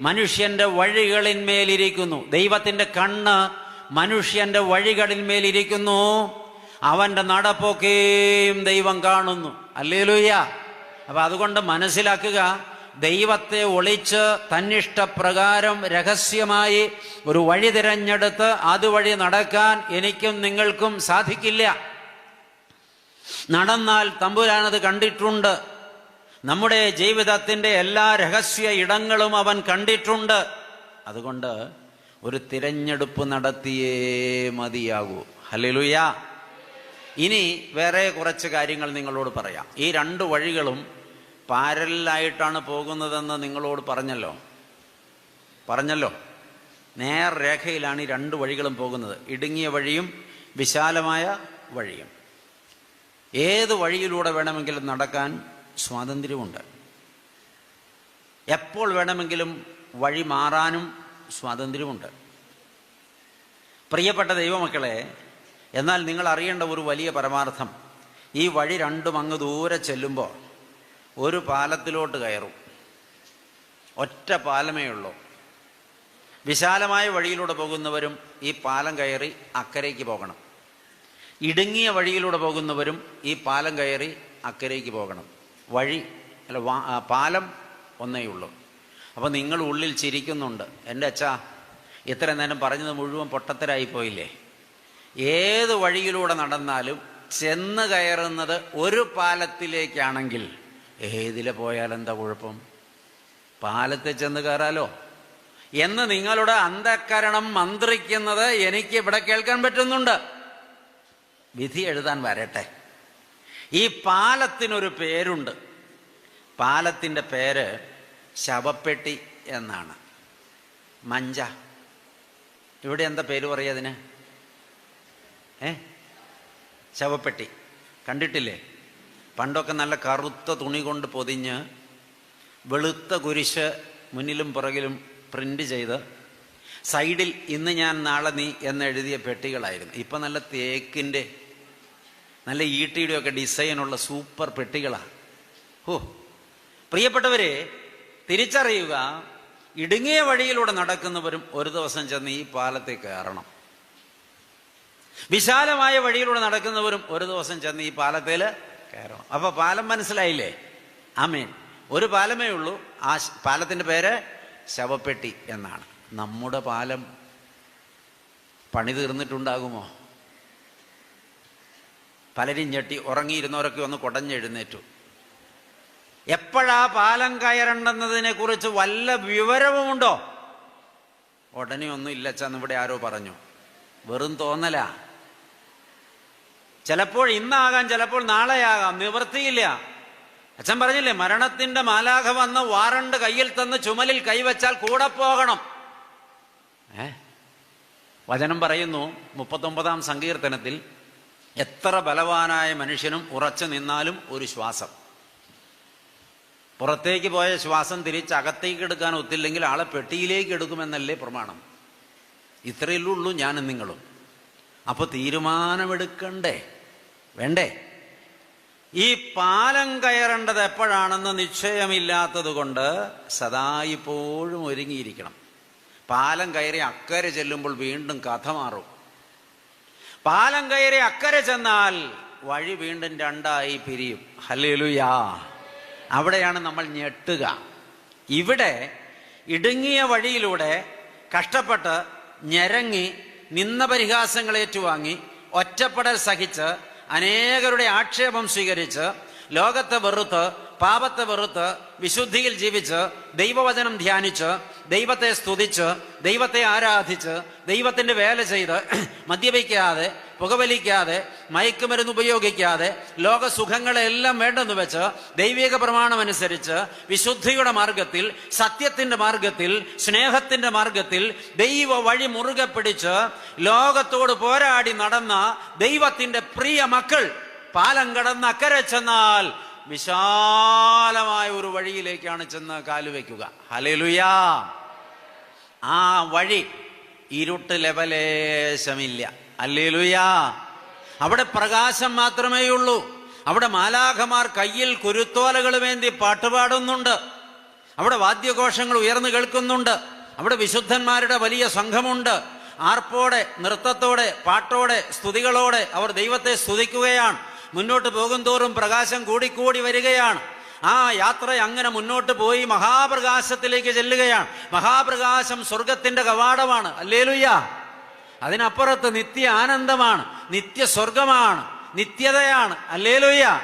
മനുഷ്യന്റെ വഴികളിന്മേലിരിക്കുന്നു. ദൈവത്തിന്റെ കണ്ണ് മനുഷ്യന്റെ വഴികളിന്മേലിരിക്കുന്നു. അവന്റെ നടപ്പൊക്കെയും ദൈവം കാണുന്നു. ഹല്ലേലൂയ. അപ്പൊ അതുകൊണ്ട് മനസ്സിലാക്കുക, ദൈവത്തെ ഒളിച്ച് തന്നിഷ്ടപ്രകാരം രഹസ്യമായി ഒരു വഴി തിരഞ്ഞെടുത്ത് അതുവഴി നടക്കാൻ എനിക്കും നിങ്ങൾക്കും സാധിക്കില്ല. നടന്നാൽ തമ്പുരാനത് കണ്ടിട്ടുണ്ട്. നമ്മുടെ ജീവിതത്തിന്റെ എല്ലാ രഹസ്യ ഇടങ്ങളും അവൻ കണ്ടിട്ടുണ്ട്. അതുകൊണ്ട് ഒരു തിരഞ്ഞെടുപ്പ് നടത്തിയേ മതിയാകൂ. ഹല്ലേലൂയ. ഇനി വേറെ കുറച്ച് കാര്യങ്ങൾ നിങ്ങളോട് പറയാം. ഈ 2 വഴികളും പാരലായിട്ടാണ് പോകുന്നതെന്ന് നിങ്ങളോട് പറഞ്ഞല്ലോ. നേർരേഖയിലാണ് ഈ 2 വഴികളും പോകുന്നത്. ഇടുങ്ങിയ വഴിയും വിശാലമായ വഴിയും. ഏത് വഴിയിലൂടെ വേണമെങ്കിലും നടക്കാൻ സ്വാതന്ത്ര്യമുണ്ട്. എപ്പോൾ വേണമെങ്കിലും വഴി മാറാനും സ്വാതന്ത്ര്യമുണ്ട്. പ്രിയപ്പെട്ട ദൈവമക്കളെ, എന്നാൽ നിങ്ങൾ അറിയേണ്ട ഒരു വലിയ പരമാർത്ഥം, ഈ വഴി 2ഉം അങ്ങ് ദൂരെ ചെല്ലുമ്പോൾ ഒരു പാലത്തിലോട്ട് കയറും. ഒറ്റ പാലമേ ഉള്ളൂ. വിശാലമായ വഴിയിലൂടെ പോകുന്നവരും ഈ പാലം കയറി അക്കരയ്ക്ക് പോകണം. ഇടുങ്ങിയ വഴിയിലൂടെ പോകുന്നവരും ഈ പാലം കയറി അക്കരയ്ക്ക് പോകണം. പാലം ഒന്നേ ഉള്ളൂ. അപ്പോൾ നിങ്ങൾ ഉള്ളിൽ ചിരിക്കുന്നുണ്ട്, എൻ്റെ അച്ഛാ ഇത്ര നേരം പറഞ്ഞത് മുഴുവൻ പൊട്ടത്തരായി പോയില്ലേ? ഏത് വഴിയിലൂടെ നടന്നാലും ചെന്ന് കയറുന്നത് ഒരു പാലത്തിലേക്കാണെങ്കിൽ ഏതിലെ പോയാലെന്താ കുഴപ്പം, പാലത്തിൽ ചെന്ന് കയറാലോ എന്ന് നിങ്ങളുടെ അന്ധക്കരണം മന്ത്രിക്കുന്നത് എനിക്ക് ഇവിടെ കേൾക്കാൻ പറ്റുന്നുണ്ട്. വിധി എഴുതാൻ വരട്ടെ. ഈ പാലത്തിനൊരു പേരുണ്ട്. പാലത്തിൻ്റെ പേര് ശവപ്പെട്ടി എന്നാണ്. മഞ്ച. ഇവിടെ എന്താ പേര് പറയുക അതിന്? ശവപ്പെട്ടി കണ്ടിട്ടില്ലേ? പണ്ടൊക്കെ നല്ല കറുത്ത തുണി കൊണ്ട് പൊതിഞ്ഞ് വെളുത്ത കുരിശ് മുന്നിലും പുറകിലും പ്രിന്റ് ചെയ്ത് സൈഡിൽ ഇന്ന് ഞാൻ നാളെ നീ എന്നെഴുതിയ പെട്ടികളായിരുന്നു. ഇപ്പം നല്ല തേക്കിൻ്റെ നല്ല ഈട്ടിയുടെയൊക്കെ ഡിസൈനുള്ള സൂപ്പർ പെട്ടികളാണ്. പ്രിയപ്പെട്ടവരെ, തിരിച്ചറിയുക, ഇടുങ്ങിയ വഴിയിലൂടെ നടക്കുന്നവരും ഒരു ദിവസം ചെന്ന് ഈ പാലത്തിൽ കയറണം. വിശാലമായ വഴിയിലൂടെ നടക്കുന്നവരും ഒരു ദിവസം ചെന്ന് ഈ പാലത്തിൽ കയറണം. അപ്പൊ പാലം മനസ്സിലായില്ലേ? ആമേൻ. ഒരു പാലമേ ഉള്ളൂ. ആ പാലത്തിന്റെ പേര് ശവപ്പെട്ടി എന്നാണ്. നമ്മുടെ പാലം പണി തീർന്നിട്ടുണ്ടാകുമോ? പലരും ഞെട്ടി. ഉറങ്ങിയിരുന്നവരൊക്കെ ഒന്ന് കുടഞ്ഞെഴുന്നേറ്റു. എപ്പോഴാ പാലം കയറേണ്ടെന്നതിനെ കുറിച്ച് വല്ല വിവരവുമുണ്ടോ? ഉടനെ ഒന്നും ഇല്ലച്ചാന്ന് ഇവിടെ ആരോ പറഞ്ഞു. വെറും തോന്നലാ. ചിലപ്പോൾ ഇന്നാകാം, ചിലപ്പോൾ നാളെയാകാം, നിവൃത്തിയില്ല. അച്ഛൻ പറഞ്ഞില്ലേ, മരണത്തിന്റെ മാലാഖ വന്ന് വാറണ്ട് കയ്യിൽ തന്ന് ചുമലിൽ കൈവച്ചാൽ കൂടെ പോകണം. വചനം പറയുന്നു 39-ാം സങ്കീർത്തനത്തിൽ, എത്ര ബലവാനായ മനുഷ്യനും ഉറച്ചു നിന്നാലും ഒരു ശ്വാസം. പുറത്തേക്ക് പോയ ശ്വാസം തിരിച്ച് അകത്തേക്ക് എടുക്കാൻ ഒത്തില്ലെങ്കിൽ ആളെ പെട്ടിയിലേക്ക് എടുക്കുമെന്നല്ലേ പ്രമാണം. ഇത്രയല്ലേ ഉള്ളൂ ഞാനും നിങ്ങളും. അപ്പൊ തീരുമാനമെടുക്കണ്ടേ? വേണ്ടേ? ഈ പാലം കയറേണ്ടത് എപ്പോഴാണെന്ന് നിശ്ചയമില്ലാത്തത് കൊണ്ട് സദാ ഇപ്പോഴും ഒരുങ്ങിയിരിക്കണം. പാലം കയറി അക്കരെ ചെല്ലുമ്പോൾ വീണ്ടും കഥ മാറും. പാലം കയറി അക്കരെ ചെന്നാൽ വഴി വീണ്ടും രണ്ടായി പിരിയും. ഹല്ലേലൂയാ. അവിടെയാണ് നമ്മൾ ഞെട്ടുക. ഇവിടെ ഇടുങ്ങിയ വഴിയിലൂടെ കഷ്ടപ്പെട്ട് ഞെരങ്ങി നിന്ന പരിഹാസങ്ങൾ ഏറ്റുവാങ്ങി ഒറ്റപ്പെടൽ സഹിച്ച് അനേകരുടെ ആക്ഷേപം സ്വീകരിച്ച് ലോകത്തെ വെറുത്ത് പാപത്തെ വെറുത്ത് വിശുദ്ധിയിൽ ജീവിച്ച് ദൈവവചനം ധ്യാനിച്ച് ദൈവത്തെ സ്തുതിച്ച് ദൈവത്തെ ആരാധിച്ച് ദൈവത്തിന്റെ വേല ചെയ്ത് മദ്യപിക്കാതെ പുകവലിക്കാതെ മയക്കുമരുന്ന് ഉപയോഗിക്കാതെ ലോക സുഖങ്ങളെല്ലാം വേണ്ടെന്ന് വെച്ച് ദൈവിക പ്രമാണമനുസരിച്ച് വിശുദ്ധിയുടെ മാർഗത്തിൽ സത്യത്തിന്റെ മാർഗത്തിൽ സ്നേഹത്തിന്റെ മാർഗത്തിൽ ദൈവ വഴി മുറുകെ പിടിച്ച് ലോകത്തോട് പോരാടി നടന്ന ദൈവത്തിന്റെ പ്രിയ മക്കൾ പാലം കടന്ന് അക്കരെ ചെന്നാൽ വിശാലമായ ഒരു വഴിയിലേക്കാണ് ചെന്ന് കാലുവെക്കുക. ഹല്ലേലൂയാ. ആ വഴി ഇരുട്ട് ലെവലേശമില്ല. ഹല്ലേലൂയാ. അവിടെ പ്രകാശം മാത്രമേ ഉള്ളൂ. അവിടെ മാലാഖമാർ കയ്യിൽ കുരുത്തോലകളുമേന്തി പാട്ടുപാടുന്നുണ്ട്. അവിടെ വാദ്യഘോഷങ്ങൾ ഉയർന്നു കേൾക്കുന്നുണ്ട്. അവിടെ വിശുദ്ധന്മാരുടെ വലിയ സംഘമുണ്ട്. ആർപ്പോടെ, നൃത്തത്തോടെ, പാട്ടോടെ, സ്തുതികളോടെ അവർ ദൈവത്തെ സ്തുതിക്കുകയാണ്. മുന്നോട്ട് പോകും തോറും പ്രകാശം കൂടിക്കൂടി വരികയാണ്. ആ യാത്ര അങ്ങനെ മുന്നോട്ട് പോയി മഹാപ്രകാശത്തിലേക്ക് ചെല്ലുകയാണ്. മഹാപ്രകാശം സ്വർഗത്തിന്റെ കവാടമാണ്. ഹല്ലേലൂയാ. അതിനപ്പുറത്ത് നിത്യ ആനന്ദമാണ്, നിത്യ സ്വർഗമാണ്, നിത്യതയാണ്. ഹല്ലേലൂയാ.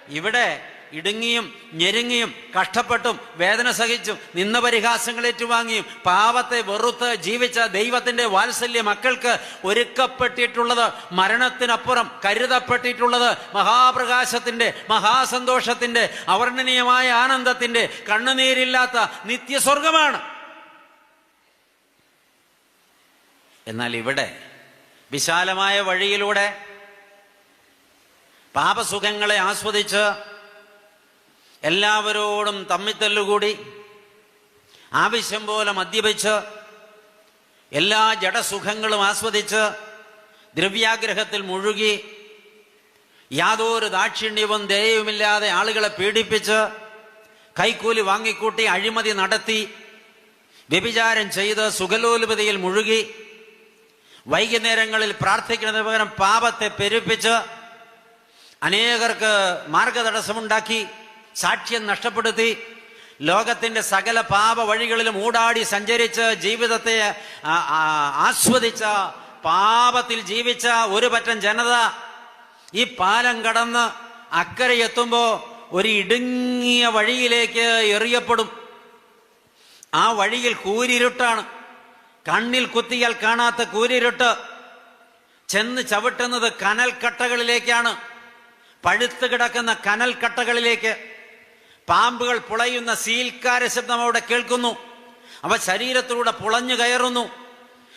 ഇവിടെ ഇടുങ്ങിയും ഞെരുങ്ങിയും കഷ്ടപ്പെട്ടും വേദന സഹിച്ചും നിന്ന പരിഹാസങ്ങൾ ഏറ്റുവാങ്ങിയും പാപത്തെ വെറുത്ത് ജീവിച്ച ദൈവത്തിന്റെ വാത്സല്യ മക്കൾക്ക് ഒരുക്കപ്പെട്ടിട്ടുള്ളത്, മരണത്തിനപ്പുറം കരുതപ്പെട്ടിട്ടുള്ളത് മഹാപ്രകാശത്തിന്റെ, മഹാസന്തോഷത്തിന്റെ, അവർണ്ണനീയമായ ആനന്ദത്തിന്റെ, കണ്ണുനീരില്ലാത്ത നിത്യസ്വർഗമാണ്. എന്നാൽ ഇവിടെ വിശാലമായ വഴിയിലൂടെ പാപസുഖങ്ങളെ ആസ്വദിച്ച് എല്ലാവരോടും തമ്മിത്തല്ലുകൂടി ആവശ്യം പോലെ മദ്യപിച്ച് എല്ലാ ജഡസുഖങ്ങളും ആസ്വദിച്ച് ദ്രവ്യാഗ്രഹത്തിൽ മുഴുകി യാതൊരു ദാക്ഷിണ്യവും ദയവുമില്ലാതെ ആളുകളെ പീഡിപ്പിച്ച് കൈക്കൂലി വാങ്ങിക്കൂട്ടി അഴിമതി നടത്തി വ്യഭിചാരം ചെയ്ത് സുഖലോലുപതയിൽ മുഴുകി വൈകുന്നേരങ്ങളിൽ പ്രാർത്ഥിക്കുന്നതിന് പകരം പാപത്തെ പെരുപ്പിച്ച് അനേകർക്ക് മാർഗതടസ്സമുണ്ടാക്കി സാക്ഷ്യം നഷ്ടപ്പെടുത്തി ലോകത്തിന്റെ സകല പാപ വഴികളിലും ഊടാടി സഞ്ചരിച്ച് ജീവിതത്തെ ആസ്വദിച്ച പാപത്തിൽ ജീവിച്ച ഒരു പറ്റം ജനത ഈ പാലം കടന്ന് അക്കരെ എത്തുമ്പോ ഒരു ഇടുങ്ങിയ വഴിയിലേക്ക് എറിയപ്പെടും. ആ വഴിയിൽ കൂരിരുട്ടാണ്, കണ്ണിൽ കുത്തിയാൽ കാണാത്ത കൂരിരുട്ട്. ചെന്ന് ചവിട്ടുന്നത് കനൽക്കട്ടകളിലേക്കാണ്, പഴുത്ത് കിടക്കുന്ന കനൽക്കട്ടകളിലേക്ക്. പാമ്പുകൾ പുളയുന്ന സീൽക്കാര ശബ്ദം അവിടെ കേൾക്കുന്നു. അവ ശരീരത്തിലൂടെ പുളഞ്ഞു കയറുന്നു.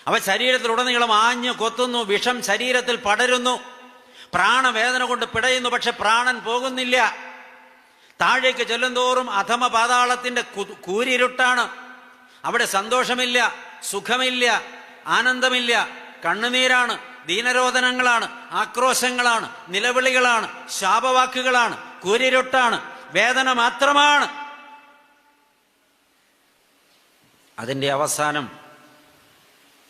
അവ ശരീരത്തിലുടനീളം ആഞ്ഞു കൊത്തുന്നു. വിഷം ശരീരത്തിൽ പടരുന്നു. പ്രാണവേദന കൊണ്ട് പിടയുന്നു, പക്ഷെ പ്രാണൻ പോകുന്നില്ല. താഴേക്ക് ചെല്ലുന്തോറും അധമ പാതാളത്തിന്റെ കൂരിരുട്ടാണ്. അവിടെ സന്തോഷമില്ല, സുഖമില്ല, ആനന്ദമില്ല. കണ്ണുനീരാണ്, ദീനരോധനങ്ങളാണ്, ആക്രോശങ്ങളാണ്, നിലവിളികളാണ്, ശാപവാക്കുകളാണ്, കൂരിരുട്ടാണ്, വേദന മാത്രമാണ്. അതിൻ്റെ അവസാനം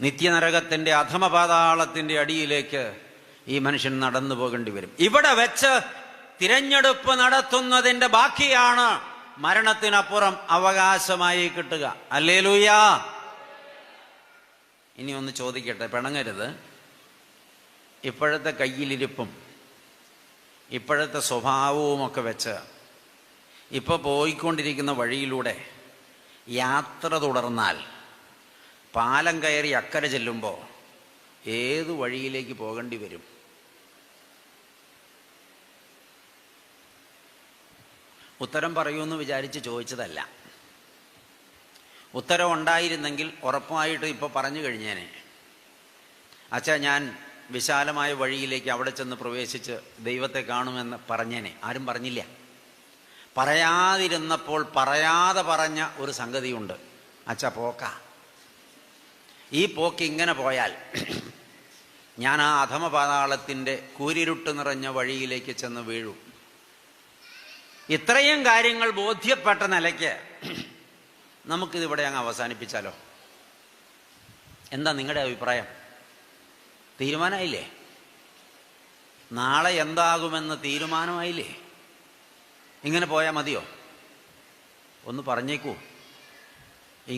നിത്യനരകത്തിന്റെ അധമപാതാളത്തിന്റെ അടിയിലേക്ക് ഈ മനുഷ്യൻ നടന്നു പോകേണ്ടി വരും. ഇവിടെ വെച്ച് തിരഞ്ഞെടുപ്പ് നടത്തുന്നതിന്റെ ബാക്കിയാണ് മരണത്തിനപ്പുറം അവകാശമായി കിട്ടുക. ഹല്ലേലൂയ. ഇനി ഒന്ന് ചോദിക്കട്ടെ, പിണങ്ങരുത്. ഇപ്പോഴത്തെ കയ്യിലിരിപ്പും ഇപ്പോഴത്തെ സ്വഭാവവും ഒക്കെ വെച്ച് ഇപ്പോൾ പോയിക്കൊണ്ടിരിക്കുന്ന വഴിയിലൂടെ യാത്ര തുടർന്നാൽ പാലം കയറി അക്കരെ ചെല്ലുമ്പോൾ ഏതു വഴിയിലേക്ക് പോകേണ്ടി വരും? ഉത്തരം പറയൂന്ന് വിചാരിച്ച് ചോദിച്ചതല്ല. ഉത്തരം ഉണ്ടായിരുന്നെങ്കിൽ ഉറപ്പായിട്ട് ഇപ്പോൾ പറഞ്ഞു കഴിഞ്ഞേനെ. അച്ഛാ, ഞാൻ വിശാലമായ വഴിയിലേക്ക് അവിടെ ചെന്ന് പ്രവേശിച്ച് ദൈവത്തെ കാണുമെന്ന് പറഞ്ഞേനെ. ആരും പറഞ്ഞില്ല. പറയാതിരുന്നപ്പോൾ പറയാതെ പറഞ്ഞ ഒരു സംഗതിയുണ്ട്. അച്ഛാ, പോക്ക ഈ പോക്ക് ഇങ്ങനെ പോയാൽ ഞാൻ ആ അധമപാതാളത്തിൻ്റെ കൂരിരുട്ട് നിറഞ്ഞ വഴിയിലേക്ക് ചെന്ന് വീഴും. ഇത്രയും കാര്യങ്ങൾ ബോധ്യപ്പെട്ട നിലയ്ക്ക് നമുക്കിതിവിടെ അങ്ങ് അവസാനിപ്പിച്ചാലോ? എന്താ നിങ്ങളുടെ അഭിപ്രായം? തീരുമാനമായില്ലേ? നാളെ എന്താകുമെന്ന് തീരുമാനമായില്ലേ? ഇങ്ങനെ പോയാൽ മതിയോ? ഒന്ന് പറഞ്ഞേക്കൂ.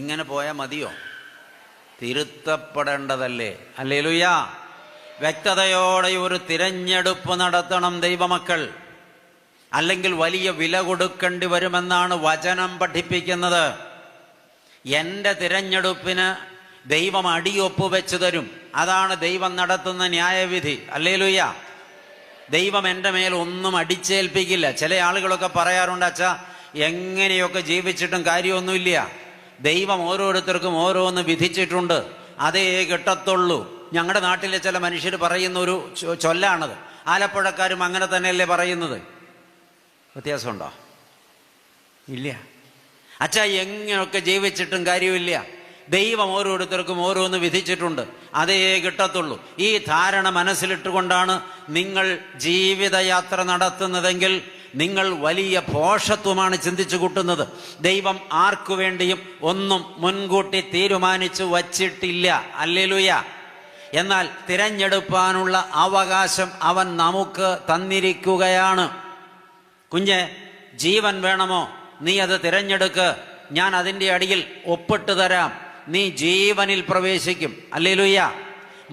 ഇങ്ങനെ പോയാൽ മതിയോ? തിരുത്തപ്പെടേണ്ടതല്ലേ? ഹല്ലേലൂയ. വ്യക്തതയോടെ ഒരു തിരഞ്ഞെടുപ്പ് നടത്തണം ദൈവമക്കൾ. അല്ലെങ്കിൽ വലിയ വില കൊടുക്കേണ്ടി വരുമെന്നാണ് വചനം പഠിപ്പിക്കുന്നത്. എൻ്റെ തിരഞ്ഞെടുപ്പിന് ദൈവം അടിയൊപ്പ് വെച്ച് തരും. അതാണ് ദൈവം നടത്തുന്ന ന്യായവിധി. ഹല്ലേലൂയ. ദൈവം എൻ്റെ മേൽ ഒന്നും അടിച്ചേൽപ്പിക്കില്ല. ചില ആളുകളൊക്കെ പറയാറുണ്ട്, അച്ഛാ എങ്ങനെയൊക്കെ ജീവിച്ചിട്ടും കാര്യമൊന്നുമില്ല, ദൈവം ഓരോരുത്തർക്കും ഓരോന്ന് വിധിച്ചിട്ടുണ്ട്, അതേ കിട്ടത്തുള്ളൂ. ഞങ്ങളുടെ നാട്ടിലെ ചില മനുഷ്യർ പറയുന്ന ഒരു ചൊല്ലാണത്. ആലപ്പുഴക്കാരും അങ്ങനെ തന്നെയല്ലേ പറയുന്നത്? വ്യത്യാസമുണ്ടോ? ഇല്ല. അച്ഛാ എങ്ങനെയൊക്കെ ജീവിച്ചിട്ടും കാര്യമില്ല, ദൈവം ഓരോരുത്തർക്കും ഓരോന്ന് വിധിച്ചിട്ടുണ്ട്, അതേ കിട്ടത്തുള്ളൂ. ഈ ധാരണ മനസ്സിലിട്ടുകൊണ്ടാണ് നിങ്ങൾ ജീവിതയാത്ര നടത്തുന്നതെങ്കിൽ നിങ്ങൾ വലിയ ഭോഷത്വമാണ് ചിന്തിച്ചു കൂട്ടുന്നത്. ദൈവം ആർക്കു വേണ്ടിയും ഒന്നും മുൻകൂട്ടി തീരുമാനിച്ചു വച്ചിട്ടില്ല. ഹല്ലേലൂയ. എന്നാൽ തിരഞ്ഞെടുപ്പാനുള്ള അവകാശം അവൻ നമുക്ക് തന്നിരിക്കുകയാണ്. കുഞ്ഞെ, ജീവൻ വേണമോ? നീ അത് തിരഞ്ഞെടുക്ക്. ഞാൻ അതിൻ്റെ അടിയിൽ ഒപ്പിട്ട് തരാം. നീ ജീവനിൽ പ്രവേശിക്കും. ഹല്ലേലൂയ.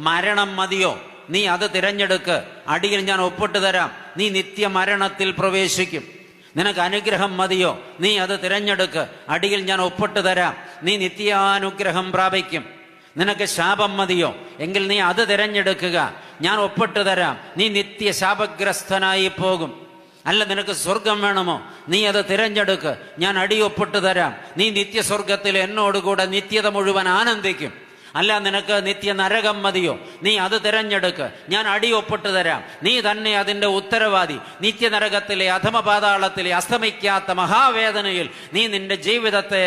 മരണം മതിയോ? നീ അത് തിരഞ്ഞെടുക്ക്. അടിയിൽ ഞാൻ ഒപ്പിട്ട് തരാം. നീ നിത്യമരണത്തിൽ പ്രവേശിക്കും. നിനക്ക് അനുഗ്രഹം മതിയോ? നീ അത് തിരഞ്ഞെടുക്ക്. അടിയിൽ ഞാൻ ഒപ്പിട്ട് തരാം. നീ നിത്യാനുഗ്രഹം പ്രാപിക്കും. നിനക്ക് ശാപം മതിയോ? എങ്കിൽ നീ അത് തിരഞ്ഞെടുക്കുക. ഞാൻ ഒപ്പിട്ട് തരാം. നീ നിത്യശാപഗ്രസ്തനായി പോകും. അല്ല, നിനക്ക് സ്വർഗം വേണമോ? നീ അത് തിരഞ്ഞെടുക്ക്. ഞാൻ അടിയൊപ്പിട്ട് തരാം. നീ നിത്യസ്വർഗത്തിൽ എന്നോടുകൂടെ നിത്യത മുഴുവൻ ആനന്ദിക്കും. അല്ല, നിനക്ക് നിത്യ നരകം മതിയോ? നീ അത് തിരഞ്ഞെടുക്ക്. ഞാൻ അടിയൊപ്പിട്ട് തരാം. നീ തന്നെ അതിൻ്റെ ഉത്തരവാദി. നിത്യനരകത്തിലെ അധമപാതാളത്തിലെ അസ്തമിക്കാത്ത മഹാവേദനയിൽ നീ നിന്റെ ജീവിതത്തെ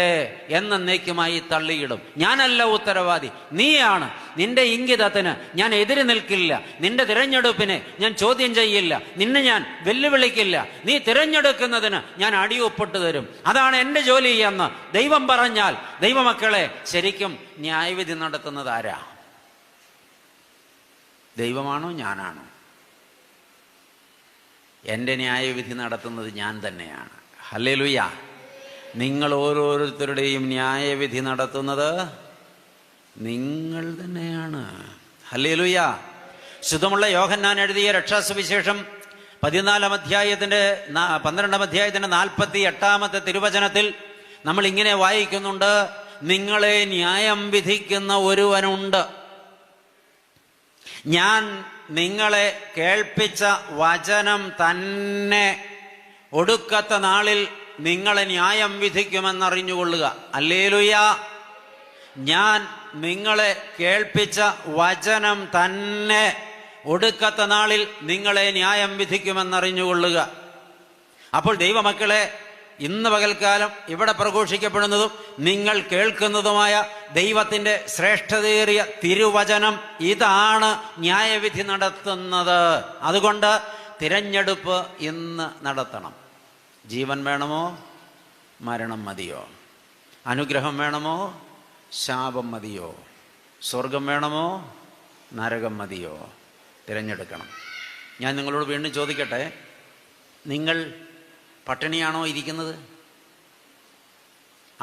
എന്നേക്കുമായി തള്ളിയിടും. ഞാനല്ല ഉത്തരവാദി, നീയാണ്. നിന്റെ ഇംഗിതത്തിന് ഞാൻ എതിര് നിൽക്കില്ല. നിന്റെ തിരഞ്ഞെടുപ്പിനെ ഞാൻ ചോദ്യം ചെയ്യില്ല. നിന്നെ ഞാൻ വെല്ലുവിളിക്കില്ല. നീ തിരഞ്ഞെടുക്കുന്നതിന് ഞാൻ അടിയൊപ്പിട്ട് തരും. അതാണ് എൻ്റെ ജോലി എന്ന് ദൈവം പറഞ്ഞാൽ, ദൈവമക്കളെ, ശരിക്കും ന്യായവിധി നടത്തുന്നത് ആരാ? ദൈവമാണോ ഞാനാണോ? എൻ്റെ ന്യായവിധി നടത്തുന്നത് ഞാൻ തന്നെയാണ്. ഹല്ലേലൂയ. നിങ്ങൾ ഓരോരുത്തരുടെയും ന്യായവിധി നടത്തുന്നത് നിങ്ങൾ തന്നെയാണ്. ഹല്ലേലൂയ. ശുദ്ധമുള്ള യോഹന്നാൻ എഴുതിയ രക്ഷാസുവിശേഷം 12-ാം അധ്യായത്തിന്റെ 48-ാമത്തെ തിരുവചനത്തിൽ നമ്മൾ ഇങ്ങനെ വായിക്കുന്നുണ്ട്, നിങ്ങളെ ന്യായം വിധിക്കുന്ന ഒരുവനുണ്ട്. ഞാൻ നിങ്ങളെ കേൾപ്പിച്ച വചനം തന്നെ ഒടുക്കത്തെ നാളിൽ നിങ്ങളെ ന്യായം വിധിക്കുമെന്നറിഞ്ഞുകൊള്ളുക. ഹല്ലേലൂയ. ഞാൻ നിങ്ങളെ കേൾപ്പിച്ച വചനം തന്നെ ഒടുക്കത്തെ നാളിൽ നിങ്ങളെ ന്യായം വിധിക്കുമെന്നറിഞ്ഞുകൊള്ളുക. അപ്പോൾ ദൈവമക്കളെ, ഇന്ന് പകൽക്കാലം ഇവിടെ പ്രഘോഷിക്കപ്പെടുന്നതും നിങ്ങൾ കേൾക്കുന്നതുമായ ദൈവത്തിൻ്റെ ശ്രേഷ്ഠതയേറിയ തിരുവചനം ഇതാണ് ന്യായവിധി നടത്തുന്നത്. അതുകൊണ്ട് തിരഞ്ഞെടുപ്പ് ഇന്ന് നടത്തണം. ജീവൻ വേണമോ, മരണം മതിയോ? അനുഗ്രഹം വേണമോ, ശാപം മതിയോ? സ്വർഗം വേണമോ, നരകം മതിയോ? തിരഞ്ഞെടുക്കണം. ഞാൻ നിങ്ങളോട് വീണ്ടും ചോദിക്കട്ടെ, നിങ്ങൾ പട്ടിണിയാണോ ഇരിക്കുന്നത്?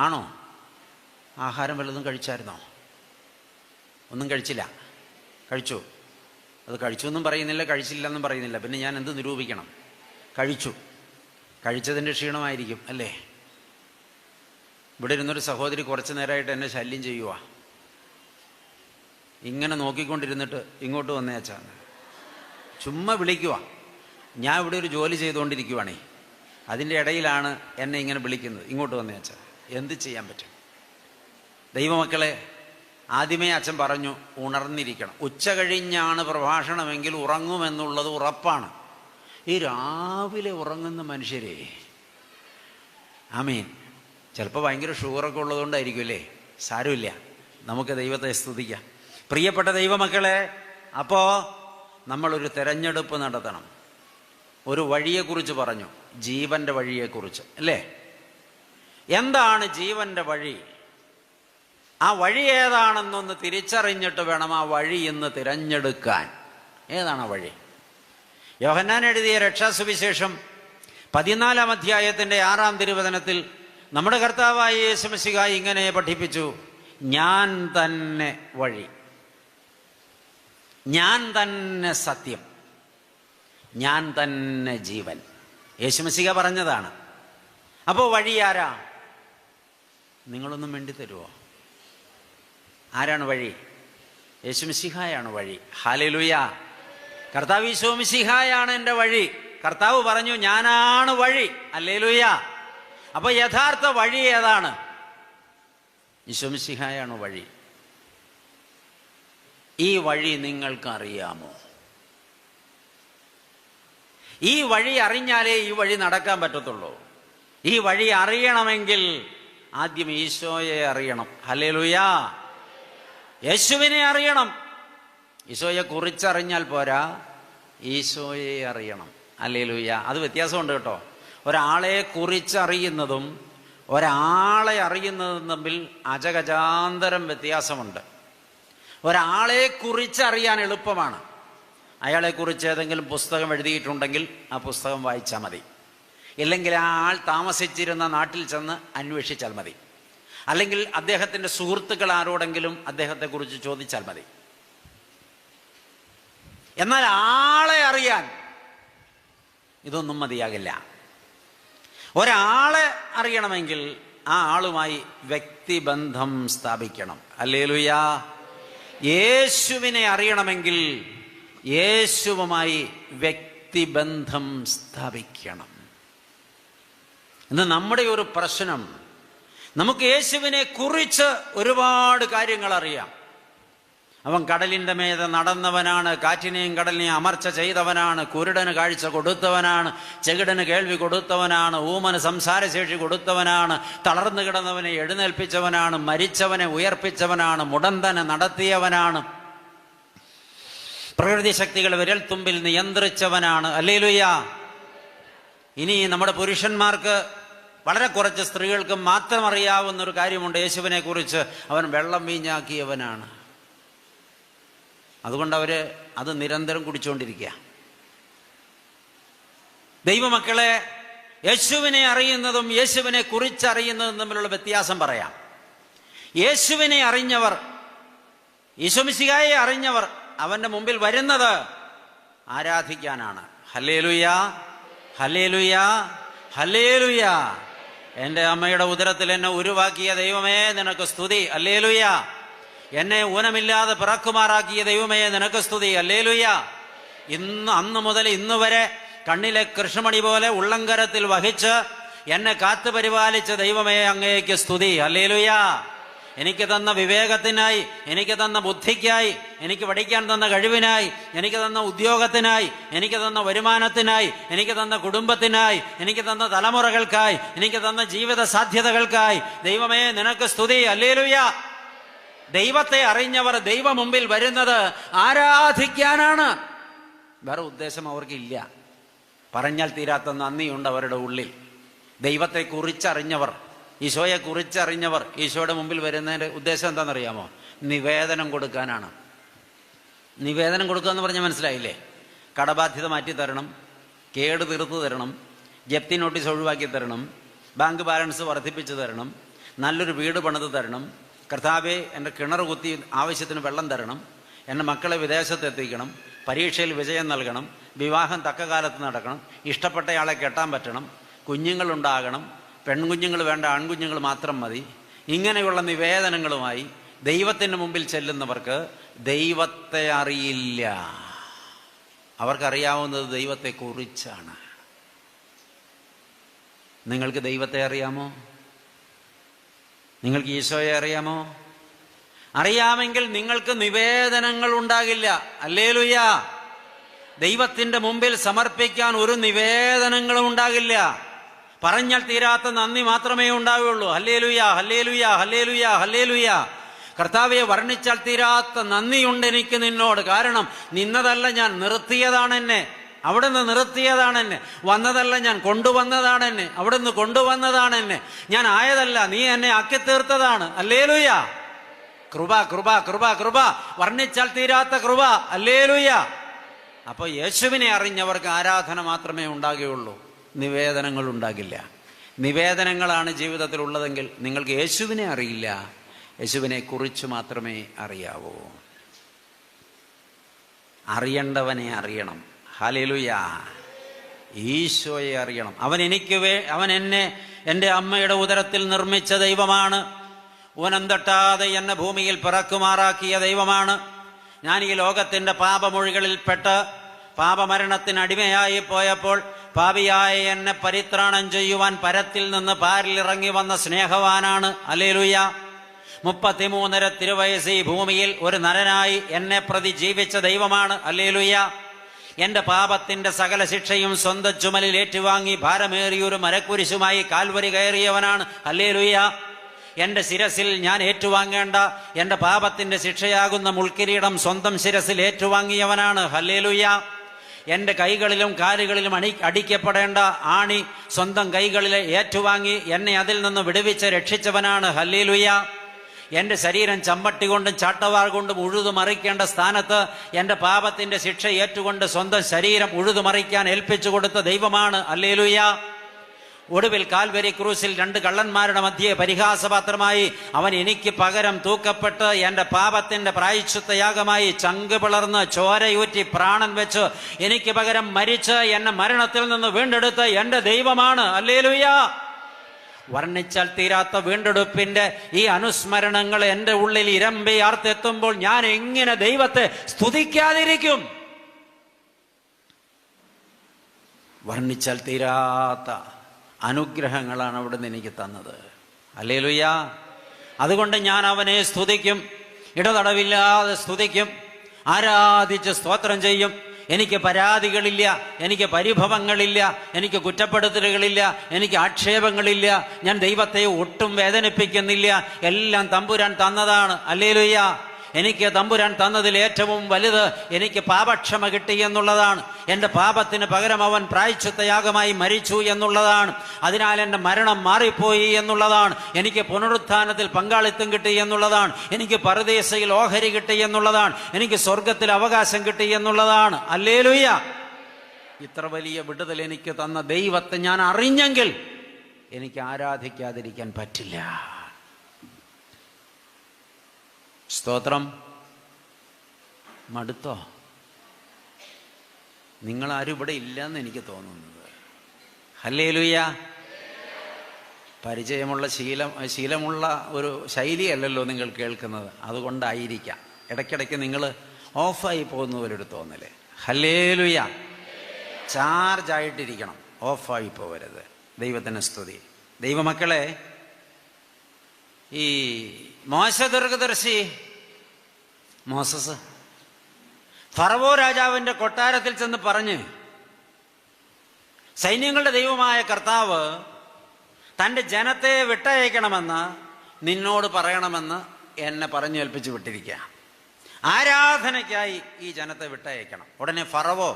ആണോ? ആഹാരം വല്ലതും കഴിച്ചായിരുന്നോ? ഒന്നും കഴിച്ചില്ല. കഴിച്ചു. അത് കഴിച്ചു എന്നും പറയുന്നില്ല, കഴിച്ചില്ല എന്നും പറയുന്നില്ല. പിന്നെ ഞാൻ എന്ത് നിരൂപിക്കണം? കഴിച്ചു. കഴിച്ചതിൻ്റെ ക്ഷീണമായിരിക്കും അല്ലേ? ഇവിടെ ഇരുന്നൊരു സഹോദരി കുറച്ച് നേരമായിട്ട് എന്നെ ശല്യം ചെയ്യുക. ഇങ്ങനെ നോക്കിക്കൊണ്ടിരുന്നിട്ട് ഇങ്ങോട്ട് വന്നേച്ചാണ്, ചുമ്മാ വിളിക്കുക. ഞാൻ ഇവിടെ ഒരു ജോലി ചെയ്തുകൊണ്ടിരിക്കുവാണേ, അതിൻ്റെ ഇടയിലാണ് എന്നെ ഇങ്ങനെ വിളിക്കുന്നത്, ഇങ്ങോട്ട് വന്നേച്ചാ. എന്ത് ചെയ്യാൻ പറ്റും? ദൈവമക്കളെ, ആദ്യമേ അച്ഛൻ പറഞ്ഞു ഉണർന്നിരിക്കണം. ഉച്ച കഴിഞ്ഞാണ് പ്രഭാഷണമെങ്കിൽ ഉറങ്ങുമെന്നുള്ളത് ഉറപ്പാണ്. ഈ രാവിലെ ഉറങ്ങുന്ന മനുഷ്യരെ, ആമീൻ, ചിലപ്പോൾ ഭയങ്കര ഷുഗറൊക്കെ ഉള്ളതുകൊണ്ടായിരിക്കും അല്ലേ? സാരമില്ല, നമുക്ക് ദൈവത്തെ സ്തുതിക്കാം. പ്രിയപ്പെട്ട ദൈവമക്കളെ, അപ്പോൾ നമ്മളൊരു തെരഞ്ഞെടുപ്പ് നടത്തണം. ഒരു വഴിയെക്കുറിച്ച് പറഞ്ഞു, ജീവന്റെ വഴിയെക്കുറിച്ച് അല്ലേ? എന്താണ് ജീവന്റെ വഴി? ആ വഴി ഏതാണെന്നൊന്ന് തിരിച്ചറിഞ്ഞിട്ട് വേണം ആ വഴി ഇന്ന് തിരഞ്ഞെടുക്കാൻ. ഏതാണ് ആ വഴി? യോഹന്നാൻ എഴുതിയ രക്ഷാസുവിശേഷം 14-ാം അധ്യായത്തിന്റെ 6-ാം തിരുവചനത്തിൽ നമ്മുടെ കർത്താവായ യേശു മിശിഹാ ഇങ്ങനെ പഠിപ്പിച്ചു, ഞാൻ തന്നെ വഴി, ഞാൻ തന്നെ സത്യം, ഞാൻ തന്നെ ജീവൻ. യേശു മിശിഹാ പറഞ്ഞതാണ്. അപ്പോൾ വഴി ആരാ? നിങ്ങളൊന്നും വേണ്ടി തരുമോ? ആരാണ് വഴി? യേശു മിശിഹായാണ് വഴി. ഹല്ലേലൂയ. കർത്താവ് യേശു മിശിഹായാണ് എൻ്റെ വഴി. കർത്താവ് പറഞ്ഞു, ഞാനാണ് വഴി. ഹല്ലേലൂയ. അപ്പൊ യഥാർത്ഥ വഴി ഏതാണ്? യേശു മിശിഹായാണ് വഴി. ഈ വഴി നിങ്ങൾക്കറിയാമോ? ഈ വഴി അറിഞ്ഞാലേ ഈ വഴി നടക്കാൻ പറ്റത്തുള്ളൂ. ഈ വഴി അറിയണമെങ്കിൽ ആദ്യം ഈശോയെ അറിയണം. ഹല്ലേലൂയ. യേശുവിനെ അറിയണം. ഈശോയെ കുറിച്ചറിഞ്ഞാൽ പോരാ, ഈശോയെ അറിയണം. ഹല്ലേലൂയ. അത് വ്യത്യാസമുണ്ട് കേട്ടോ. ഒരാളെ കുറിച്ചറിയുന്നതും ഒരാളെ അറിയുന്നതും തമ്മിൽ അജഗജാന്തരം വ്യത്യാസമുണ്ട്. ഒരാളെ കുറിച്ചറിയാൻ എളുപ്പമാണ്. അയാളെക്കുറിച്ച് ഏതെങ്കിലും പുസ്തകം എഴുതിയിട്ടുണ്ടെങ്കിൽ ആ പുസ്തകം വായിച്ചാൽ മതി. ഇല്ലെങ്കിൽ ആ ആൾ താമസിച്ചിരുന്ന നാട്ടിൽ ചെന്ന് അന്വേഷിച്ചാൽ മതി. അല്ലെങ്കിൽ അദ്ദേഹത്തിൻ്റെ സുഹൃത്തുക്കൾ ആരോടെങ്കിലും അദ്ദേഹത്തെക്കുറിച്ച് ചോദിച്ചാൽ മതി. എന്നാൽ ആളെ അറിയാൻ ഇതൊന്നും മതിയാകില്ല. ഒരാളെ അറിയണമെങ്കിൽ ആ ആളുമായി വ്യക്തിബന്ധം സ്ഥാപിക്കണം. ഹല്ലേലൂയ. യേശുവിനെ അറിയണമെങ്കിൽ യേശുവുമായി വ്യക്തിബന്ധം സ്ഥാപിക്കണം. ഇന്ന് നമ്മുടെ ഒരു പ്രശ്നം, നമുക്ക് യേശുവിനെ കുറിച്ച് ഒരുപാട് കാര്യങ്ങൾ അറിയാം. അവൻ കടലിൻ്റെ മേതെ നടന്നവനാണ്, കാറ്റിനെയും കടലിനെയും അമർച്ച ചെയ്തവനാണ്, കുരുടന് കാഴ്ച കൊടുത്തവനാണ്, ചെകിടന് കേൾവി കൊടുത്തവനാണ്, ഊമന് സംസാരശേഷി കൊടുത്തവനാണ്, തളർന്നു കിടന്നവനെ എഴുന്നേൽപ്പിച്ചവനാണ്, മരിച്ചവനെ ഉയർപ്പിച്ചവനാണ്, മുടന്തനെ നടത്തിയവനാണ്, പ്രകൃതി ശക്തികൾ വിരൽത്തുമ്പിൽ നിയന്ത്രിച്ചവനാണ്. ഹല്ലേലൂയ. ഇനി നമ്മുടെ പുരുഷന്മാർക്ക്, വളരെ കുറച്ച് സ്ത്രീകൾക്ക് മാത്രം അറിയാവുന്ന ഒരു കാര്യമുണ്ട് യേശുവിനെ കുറിച്ച്. അവൻ വെള്ളം വീഞ്ഞാക്കിയവനാണ്. അതുകൊണ്ട് അവര് അത് നിരന്തരം കുടിച്ചുകൊണ്ടിരിക്കുക. ദൈവമക്കളെ, യേശുവിനെ അറിയുന്നതും യേശുവിനെ കുറിച്ചറിയുന്നതും തമ്മിലുള്ള വ്യത്യാസം പറയാം. യേശുവിനെ അറിഞ്ഞവർ, യേശു മിശിഹായെ അറിഞ്ഞവർ അവന്റെ മുമ്പിൽ വരുന്നത് ആരാധിക്കാനാണ്. Hallelujah, hallelujah, hallelujah. എൻ്റെ അമ്മയുടെ ഉദരത്തിൽ എന്നെ ഉരുവാക്കിയ ദൈവമേ നിനക്ക് സ്തുതി, ഹല്ലേലൂയ. എന്നെ ഊനമില്ലാതെ പിറക്കുമാറാക്കിയ ദൈവമേ നിനക്ക് സ്തുതി, ഹല്ലേലൂയ. അന്ന് മുതൽ ഇന്ന് വരെ കണ്ണിലെ കൃഷ്ണമണി പോലെ ഉള്ളങ്കരത്തിൽ വഹിച്ച് എന്നെ കാത്തുപരിപാലിച്ച ദൈവമേ അങ്ങേക്ക് സ്തുതി, ഹല്ലേലൂയ. എനിക്ക് തന്ന വിവേകത്തിനായി, എനിക്ക് തന്ന ബുദ്ധിക്കായി, എനിക്ക് പഠിക്കാൻ തന്ന കഴിവിനായി, എനിക്ക് തന്ന ഉദ്യോഗത്തിനായി, എനിക്ക് തന്ന വരുമാനത്തിനായി, എനിക്ക് തന്ന കുടുംബത്തിനായി, എനിക്ക് തന്ന തലമുറകൾക്കായി, എനിക്ക് തന്ന ജീവിത സാധ്യതകൾക്കായി ദൈവമേ നിനക്ക് സ്തുതി, ഹല്ലേലൂയ. ദൈവത്തെ അറിഞ്ഞവർ ദൈവ മുമ്പിൽ വരുന്നത് ആരാധിക്കാനാണ്. വേറെ ഉദ്ദേശം അവർക്കില്ല. പറഞ്ഞാൽ തീരാത്ത നന്ദിയുണ്ട് അവരുടെ ഉള്ളിൽ. ദൈവത്തെ കുറിച്ചറിഞ്ഞവർ, ഈശോയെ കുറിച്ചറിഞ്ഞവർ ഈശോയുടെ മുമ്പിൽ വരുന്നതിൻ്റെ ഉദ്ദേശം എന്താണെന്നറിയാമോ? നിവേദനം കൊടുക്കാനാണ്. നിവേദനം കൊടുക്കുക എന്ന് പറഞ്ഞാൽ മനസ്സിലായില്ലേ? കടബാധ്യത മാറ്റി തരണം, കേട് തീർത്തു തരണം, ജപ്തി നോട്ടീസ് ഒഴിവാക്കി തരണം, ബാങ്ക് ബാലൻസ് വർദ്ധിപ്പിച്ചു തരണം, നല്ലൊരു വീട് പണിത് തരണം, കർത്താവേ എൻ്റെ കിണർ കുത്തി ആവശ്യത്തിന് വെള്ളം തരണം, എൻ്റെ മക്കളെ വിദേശത്ത് എത്തിക്കണം, പരീക്ഷയിൽ വിജയം നൽകണം, വിവാഹം തക്ക കാലത്ത് നടക്കണം, ഇഷ്ടപ്പെട്ടയാളെ കെട്ടാൻ പറ്റണം, കുഞ്ഞുങ്ങളുണ്ടാകണം, പെൺകുഞ്ഞുങ്ങൾ വേണ്ട, ആൺകുഞ്ഞുങ്ങൾ മാത്രം മതി. ഇങ്ങനെയുള്ള നിവേദനങ്ങളുമായി ദൈവത്തിൻ്റെ മുമ്പിൽ ചെല്ലുന്നവർക്ക് ദൈവത്തെ അറിയില്ല. അവർക്കറിയാവുന്നത് ദൈവത്തെക്കുറിച്ചാണ്. നിങ്ങൾക്ക് ദൈവത്തെ അറിയാമോ? നിങ്ങൾക്ക് ഈശോയെ അറിയാമോ? അറിയാമെങ്കിൽ നിങ്ങൾക്ക് നിവേദനങ്ങൾ ഉണ്ടാകില്ല. ഹല്ലേലൂയ. ദൈവത്തിൻ്റെ മുമ്പിൽ സമർപ്പിക്കാൻ ഒരു നിവേദനങ്ങളും ഉണ്ടാകില്ല. പറഞ്ഞാൽ തീരാത്ത നന്ദി മാത്രമേ ഉണ്ടാവുകയുള്ളൂ. Hallelujah, hallelujah, hallelujah, hallelujah. കർത്താവെ, വർണ്ണിച്ചാൽ തീരാത്ത നന്ദിയുണ്ട് എനിക്ക് നിന്നോട്. കാരണം നിന്നതല്ല ഞാൻ, നിർത്തിയതാണ് എന്നെ. അവിടുന്ന് നിർത്തിയതാണ് എന്നെ. വന്നതല്ല ഞാൻ, കൊണ്ടുവന്നതാണ് എന്നെ. അവിടുന്ന് കൊണ്ടുവന്നതാണ് എന്നെ. ഞാൻ ആയതല്ല, നീ എന്നെ ആക്കിത്തീർത്തതാണ്. ഹല്ലേലൂയ. കൃപ, കൃപ, കൃപ, കൃപ. വർണ്ണിച്ചാൽ തീരാത്ത കൃപ. ഹല്ലേലൂയ. അപ്പോൾ യേശുവിനെ അറിഞ്ഞവർക്ക് ആരാധന മാത്രമേ ഉണ്ടാകുകയുള്ളൂ, നിവേദനങ്ങൾ ഉണ്ടാകില്ല. നിവേദനങ്ങളാണ് ജീവിതത്തിൽ ഉള്ളതെങ്കിൽ നിങ്ങൾക്ക് യേശുവിനെ അറിയില്ല. യേശുവിനെ കുറിച്ച് മാത്രമേ അറിയാവൂ. അറിയേണ്ടവനെ അറിയണം. ഹല്ലേലൂയ. ഈശോയെ അറിയണം. അവൻ എന്നെ എൻ്റെ അമ്മയുടെ ഉദരത്തിൽ നിർമ്മിച്ച ദൈവമാണ്. ഊനം തട്ടാതെ എന്നെ ഭൂമിയിൽ പിറക്കുമാറാക്കിയ ദൈവമാണ്. ഞാൻ ഈ ലോകത്തിൻ്റെ പാപമൊഴികളിൽപ്പെട്ട് പാപമരണത്തിന് അടിമയായി പോയപ്പോൾ പാപിയായ എന്നെ പരിത്രാണം ചെയ്യുവാൻ പരത്തിൽ നിന്ന് പാരിലിറങ്ങി വന്ന സ്നേഹവാനാണ്. ഹല്ലേലൂയ. 33 തിരുവയസ്സ് ഈ ഭൂമിയിൽ ഒരു നരനായി എന്നെ പ്രതി ജീവിച്ച ദൈവമാണ്. ഹല്ലേലൂയ. എന്റെ പാപത്തിന്റെ സകല ശിക്ഷയും സ്വന്തം ചുമലിൽ ഏറ്റുവാങ്ങി ഭാരമേറിയൊരു മരക്കുരിശുമായി കാൽവരി കയറിയവനാണ്. ഹല്ലേലൂയ. എന്റെ ശിരസിൽ ഞാൻ ഏറ്റുവാങ്ങേണ്ട എന്റെ പാപത്തിന്റെ ശിക്ഷയാകുന്ന മുൾക്കിരീടം സ്വന്തം ശിരസിൽ ഏറ്റുവാങ്ങിയവനാണ്. ഹല്ലേലൂയ. എന്റെ കൈകളിലും കാലുകളിലും അടിക്കപ്പെടേണ്ട ആണി സ്വന്തം കൈകളിലെ ഏറ്റുവാങ്ങി എന്നെ അതിൽ നിന്ന് വിടുവിച്ച് രക്ഷിച്ചവനാണ്. ഹല്ലേലൂയ. എന്റെ ശരീരം ചമ്മട്ടി കൊണ്ടും ചാട്ടവാർ കൊണ്ടും ഉഴുതുമറിക്കേണ്ട സ്ഥാനത്ത് എന്റെ പാപത്തിന്റെ ശിക്ഷ ഏറ്റുകൊണ്ട് സ്വന്തം ശരീരം ഉഴുതുമറിക്കാൻ ഏൽപ്പിച്ചു കൊടുത്ത ദൈവമാണ്. ഹല്ലേലൂയ. ഒടുവിൽ കാൽവരി ക്രൂസിൽ 2 കള്ളന്മാരുടെ മധ്യേ പരിഹാസപാത്രമായി അവൻ എനിക്ക് പകരം തൂക്കപ്പെട്ട് എന്റെ പാപത്തിന്റെ പ്രായശ്ചിത്തയാഗമായി ചങ്ക് പിളർന്ന് ചോരയൂറ്റി പ്രാണൻ വെച്ച് എനിക്ക് പകരം മരിച്ച് എന്നെ മരണത്തിൽ നിന്ന് വീണ്ടെടുത്ത എന്റെ ദൈവമാണ്. ഹല്ലേലൂയ. വർണ്ണിച്ചാൽ തീരാത്ത വീണ്ടെടുപ്പിന്റെ ഈ അനുസ്മരണങ്ങൾ എന്റെ ഉള്ളിൽ ഇരമ്പി ആർത്തെത്തുമ്പോൾ ഞാൻ എങ്ങനെ ദൈവത്തെ സ്തുതിക്കാതിരിക്കും? വർണ്ണിച്ചാൽ തീരാത്ത അനുഗ്രഹങ്ങളാണ് അവിടുന്ന് എനിക്ക് തന്നത്. ഹല്ലേലൂയ. അതുകൊണ്ട് ഞാൻ അവനെ സ്തുതിക്കും, ഇടതടവില്ലാതെ സ്തുതിക്കും, ആരാധിച്ച് സ്തോത്രം ചെയ്യും. എനിക്ക് പരാതികളില്ല, എനിക്ക് പരിഭവങ്ങളില്ല, എനിക്ക് കുറ്റപ്പെടുത്തലുകളില്ല, എനിക്ക് ആക്ഷേപങ്ങളില്ല. ഞാൻ ദൈവത്തെ ഒട്ടും വേദനിപ്പിക്കുന്നില്ല. എല്ലാം തമ്പുരാൻ തന്നതാണ്. ഹല്ലേലൂയ. എനിക്ക് തമ്പുരാൻ തന്നതിൽ ഏറ്റവും വലുത് എനിക്ക് പാപക്ഷമ കിട്ടി എന്നുള്ളതാണ്. എൻ്റെ പാപത്തിന് പകരം അവൻ പ്രായശ്ചിത്തയാഗമായി മരിച്ചു എന്നുള്ളതാണ്. അതിനാൽ എൻ്റെ മരണം മാറിപ്പോയി എന്നുള്ളതാണ്. എനിക്ക് പുനരുത്ഥാനത്തിൽ പങ്കാളിത്തം കിട്ടി എന്നുള്ളതാണ്. എനിക്ക് പരദീസയിൽ ഓഹരി കിട്ടി എന്നുള്ളതാണ്. എനിക്ക് സ്വർഗത്തിൽ അവകാശം കിട്ടി എന്നുള്ളതാണ്. ഹല്ലേലൂയ. ഇത്ര വലിയ വിടുതൽ എനിക്ക് തന്ന ദൈവത്തെ ഞാൻ അറിഞ്ഞെങ്കിൽ എനിക്ക് ആരാധിക്കാതിരിക്കാൻ പറ്റില്ല. സ്തോത്രം. മടുത്തോ? നിങ്ങളാരും ഇവിടെ ഇല്ലയെന്ന് എനിക്ക് തോന്നുന്നത്. ഹല്ലേലൂയ. പരിചയമുള്ള ശീലമുള്ള ഒരു ശൈലിയല്ലല്ലോ നിങ്ങൾ കേൾക്കുന്നത്, അതുകൊണ്ടായിരിക്കാം ഇടയ്ക്കിടയ്ക്ക് നിങ്ങൾ ഓഫായി പോകുന്ന പോലൊരു തോന്നല്. ഹല്ലേലൂയ. ചാർജായിട്ടിരിക്കണം, ഓഫായി പോകരുത്. ദൈവത്തിന് സ്തുതി. ദൈവമക്കളെ, ഈ മോശ ദീർഘദർശി മോസസ് ഫറവോ രാജാവിൻ്റെ കൊട്ടാരത്തിൽ ചെന്ന് പറഞ്ഞ്, സൈന്യങ്ങളുടെ ദൈവമായ കർത്താവ് തൻ്റെ ജനത്തെ വിട്ടയക്കണമെന്ന് നിന്നോട് പറയണമെന്ന് എന്നെ പറഞ്ഞേൽപ്പിച്ച് വിട്ടിരിക്കുക. ആരാധനയ്ക്കായി ഈ ജനത്തെ വിട്ടയക്കണം. ഉടനെ ഫറവോ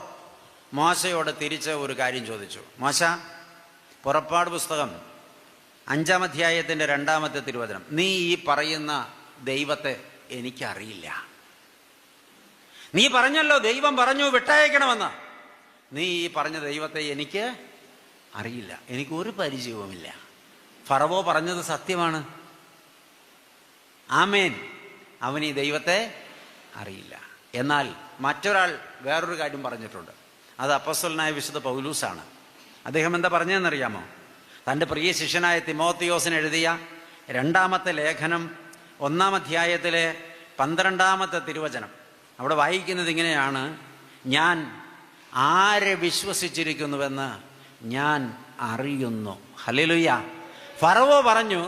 മോശയോട് തിരിച്ച് ഒരു കാര്യം ചോദിച്ചു. മോശ, പുറപ്പാട് പുസ്തകം 5-ാം അധ്യായത്തിൻ്റെ 2-ാമത്തെ തിരുവചനം, നീ ഈ പറയുന്ന ദൈവത്തെ എനിക്കറിയില്ല. നീ പറഞ്ഞല്ലോ, ദൈവം പറഞ്ഞു വിട്ടയക്കണമെന്ന്. നീ ഈ പറഞ്ഞ ദൈവത്തെ എനിക്ക് അറിയില്ല, എനിക്കൊരു പരിചയവുമില്ല. ഫറവോ പറഞ്ഞത് സത്യമാണ്. ആമേൻ. അവൻ ഈ ദൈവത്തെ അറിയില്ല. എന്നാൽ മറ്റൊരാൾ വേറൊരു കാര്യം പറഞ്ഞിട്ടുണ്ട്. അത് അപ്പോസ്തലനായ വിശുദ്ധ പൗലൂസാണ്. അദ്ദേഹം എന്താ പറഞ്ഞതെന്നറിയാമോ? തൻ്റെ പ്രിയ ശിഷ്യനായ തിമോത്തിയോസിന് എഴുതിയ 2-ാമത്തെ ലേഖനം 1-ാം അധ്യായത്തിലെ 12-ാമത്തെ തിരുവചനം. അവിടെ വായിക്കുന്നത് ഇങ്ങനെയാണ്: ഞാൻ ആരെ വിശ്വസിച്ചിരിക്കുന്നുവെന്ന് ഞാൻ അറിയുന്നു. ഹല്ലേലൂയ. ഫറവോ പറഞ്ഞു,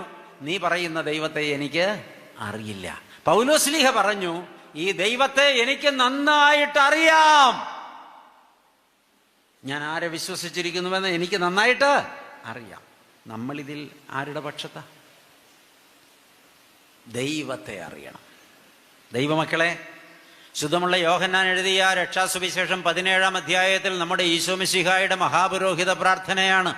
നീ പറയുന്ന ദൈവത്തെ എനിക്ക് അറിയില്ല. പൗലോസ്ലീഹ പറഞ്ഞു, ഈ ദൈവത്തെ എനിക്ക് നന്നായിട്ട് അറിയാം. ഞാൻ ആരെ വിശ്വസിച്ചിരിക്കുന്നുവെന്ന് എനിക്ക് നന്നായിട്ട് അറിയാം. നമ്മളിതിൽ ആരുടെ പക്ഷത്താ? ദൈവത്തെ അറിയണം. ദൈവമക്കളെ, ശുദ്ധമുള്ള യോഹന്നാൻ എഴുതിയ രക്ഷാസുവിശേഷം 17-ാം അധ്യായത്തിൽ നമ്മുടെ ഈശോ മിശിഹായുടെ മഹാപുരോഹിത പ്രാർത്ഥനയാണ്.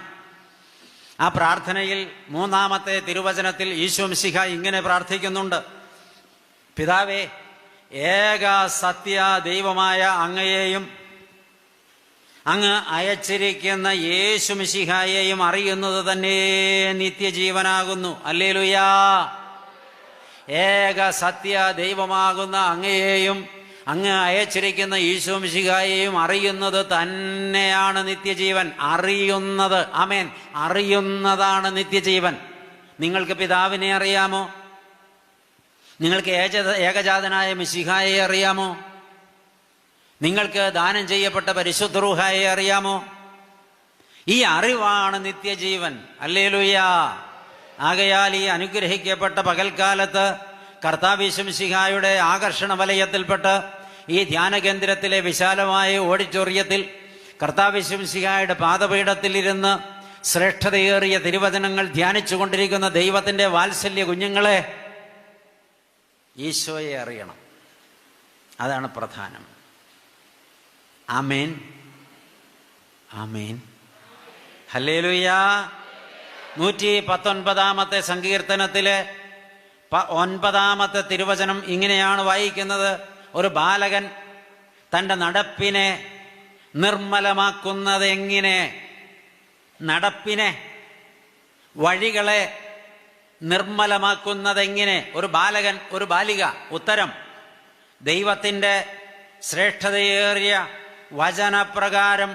ആ പ്രാർത്ഥനയിൽ 3-ാമത്തെ തിരുവചനത്തിൽ ഈശോ മിശിഹ ഇങ്ങനെ പ്രാർത്ഥിക്കുന്നുണ്ട്: പിതാവേ, ഏക സത്യ ദൈവമായ അങ്ങയെയും അങ്ങ് അയച്ചിരിക്കുന്ന യേശു മിശിഹായെയും അറിയുന്നത് തന്നെ നിത്യജീവനാകുന്നു. ഹല്ലേലൂയ. ഏക സത്യ ദൈവമാകുന്ന അങ്ങയെയും അങ്ങ് അയച്ചിരിക്കുന്ന ഈശോ മിശിഹായെയും അറിയുന്നത് തന്നെയാണ് നിത്യജീവൻ. അറിയുന്നത്, ആമേൻ, അറിയുന്നതാണ് നിത്യജീവൻ. നിങ്ങൾക്ക് പിതാവിനെ അറിയാമോ? നിങ്ങൾക്ക് ഏകജാതനായ മിശിഹായെ അറിയാമോ? നിങ്ങൾക്ക് ദാനം ചെയ്യപ്പെട്ട പരിശുദ്ധ റൂഹായെ അറിയാമോ? ഈ അറിവാണ് നിത്യജീവൻ. ഹല്ലേലൂയ. ആകയാൽ ഈ അനുഗ്രഹിക്കപ്പെട്ട പകൽക്കാലത്ത് കർത്താവ് മിശിഹായുടെ ആകർഷണ വലയത്തിൽപ്പെട്ട് ഈ ധ്യാന കേന്ദ്രത്തിലെ വിശാലമായ ഓഡിറ്റോറിയത്തിൽ കർത്താവ് മിശിഹായുടെ പാദപീഠത്തിലിരുന്ന് ശ്രേഷ്ഠതയേറിയ തിരുവചനങ്ങൾ ധ്യാനിച്ചു കൊണ്ടിരിക്കുന്ന ദൈവത്തിൻ്റെ വാത്സല്യ കുഞ്ഞുങ്ങളെ, ഈശോയെ അറിയണം. അതാണ് പ്രധാനം. ആമേൻ, ആമേൻ, ഹല്ലേലൂയ. 119-ാമത്തെ സങ്കീർത്തനത്തിലെ 9-ാമത്തെ തിരുവചനം ഇങ്ങനെയാണ് വായിക്കുന്നത്: ഒരു ബാലകൻ തൻ്റെ നടപ്പിനെ നിർമ്മലമാക്കുന്നത് എങ്ങനെ? നടപ്പിനെ, വഴികളെ നിർമ്മലമാക്കുന്നതെങ്ങനെ? ഒരു ബാലകൻ, ഒരു ബാലിക. ഉത്തരം: ദൈവത്തിൻ്റെ ശ്രേഷ്ഠതയേറിയ വചനപ്രകാരം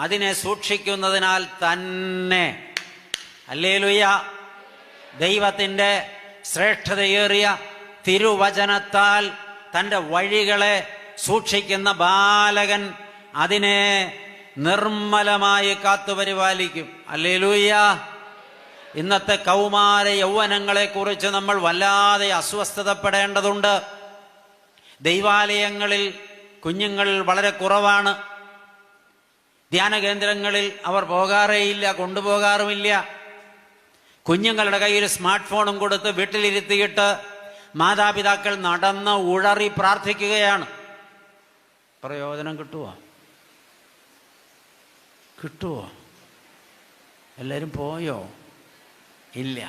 അതിനെ സൂക്ഷിക്കുന്നതിനാൽ തന്നെ. ഹല്ലേലൂയ. ദൈവത്തിൻ്റെ ശ്രേഷ്ഠതയേറിയ തിരുവചനത്താൽ തൻ്റെ വഴികളെ സൂക്ഷിക്കുന്ന ബാലകൻ അതിനെ നിർമ്മലമായി കാത്തുപരിപാലിക്കും. ഹല്ലേലൂയ. ഇന്നത്തെ കൗമാര യൗവനങ്ങളെക്കുറിച്ച് നമ്മൾ വല്ലാതെ അസ്വസ്ഥതപ്പെടേണ്ടതുണ്ട്. ദൈവാലയങ്ങളിൽ കുഞ്ഞുങ്ങൾ വളരെ കുറവാണ്. ധ്യാന കേന്ദ്രങ്ങളിൽ അവർ പോകാറേയില്ല, കൊണ്ടുപോകാറുമില്ല. കുഞ്ഞുങ്ങളുടെ കയ്യിൽ സ്മാർട്ട് ഫോണും കൊടുത്ത് വീട്ടിലിരുത്തിയിട്ട് മാതാപിതാക്കൾ നടന്ന് ഉഴറി പ്രാർത്ഥിക്കുകയാണ്. പ്രയോജനം കിട്ടുമോ? കിട്ടുമോ? എല്ലാവരും പോയോ? ഇല്ല.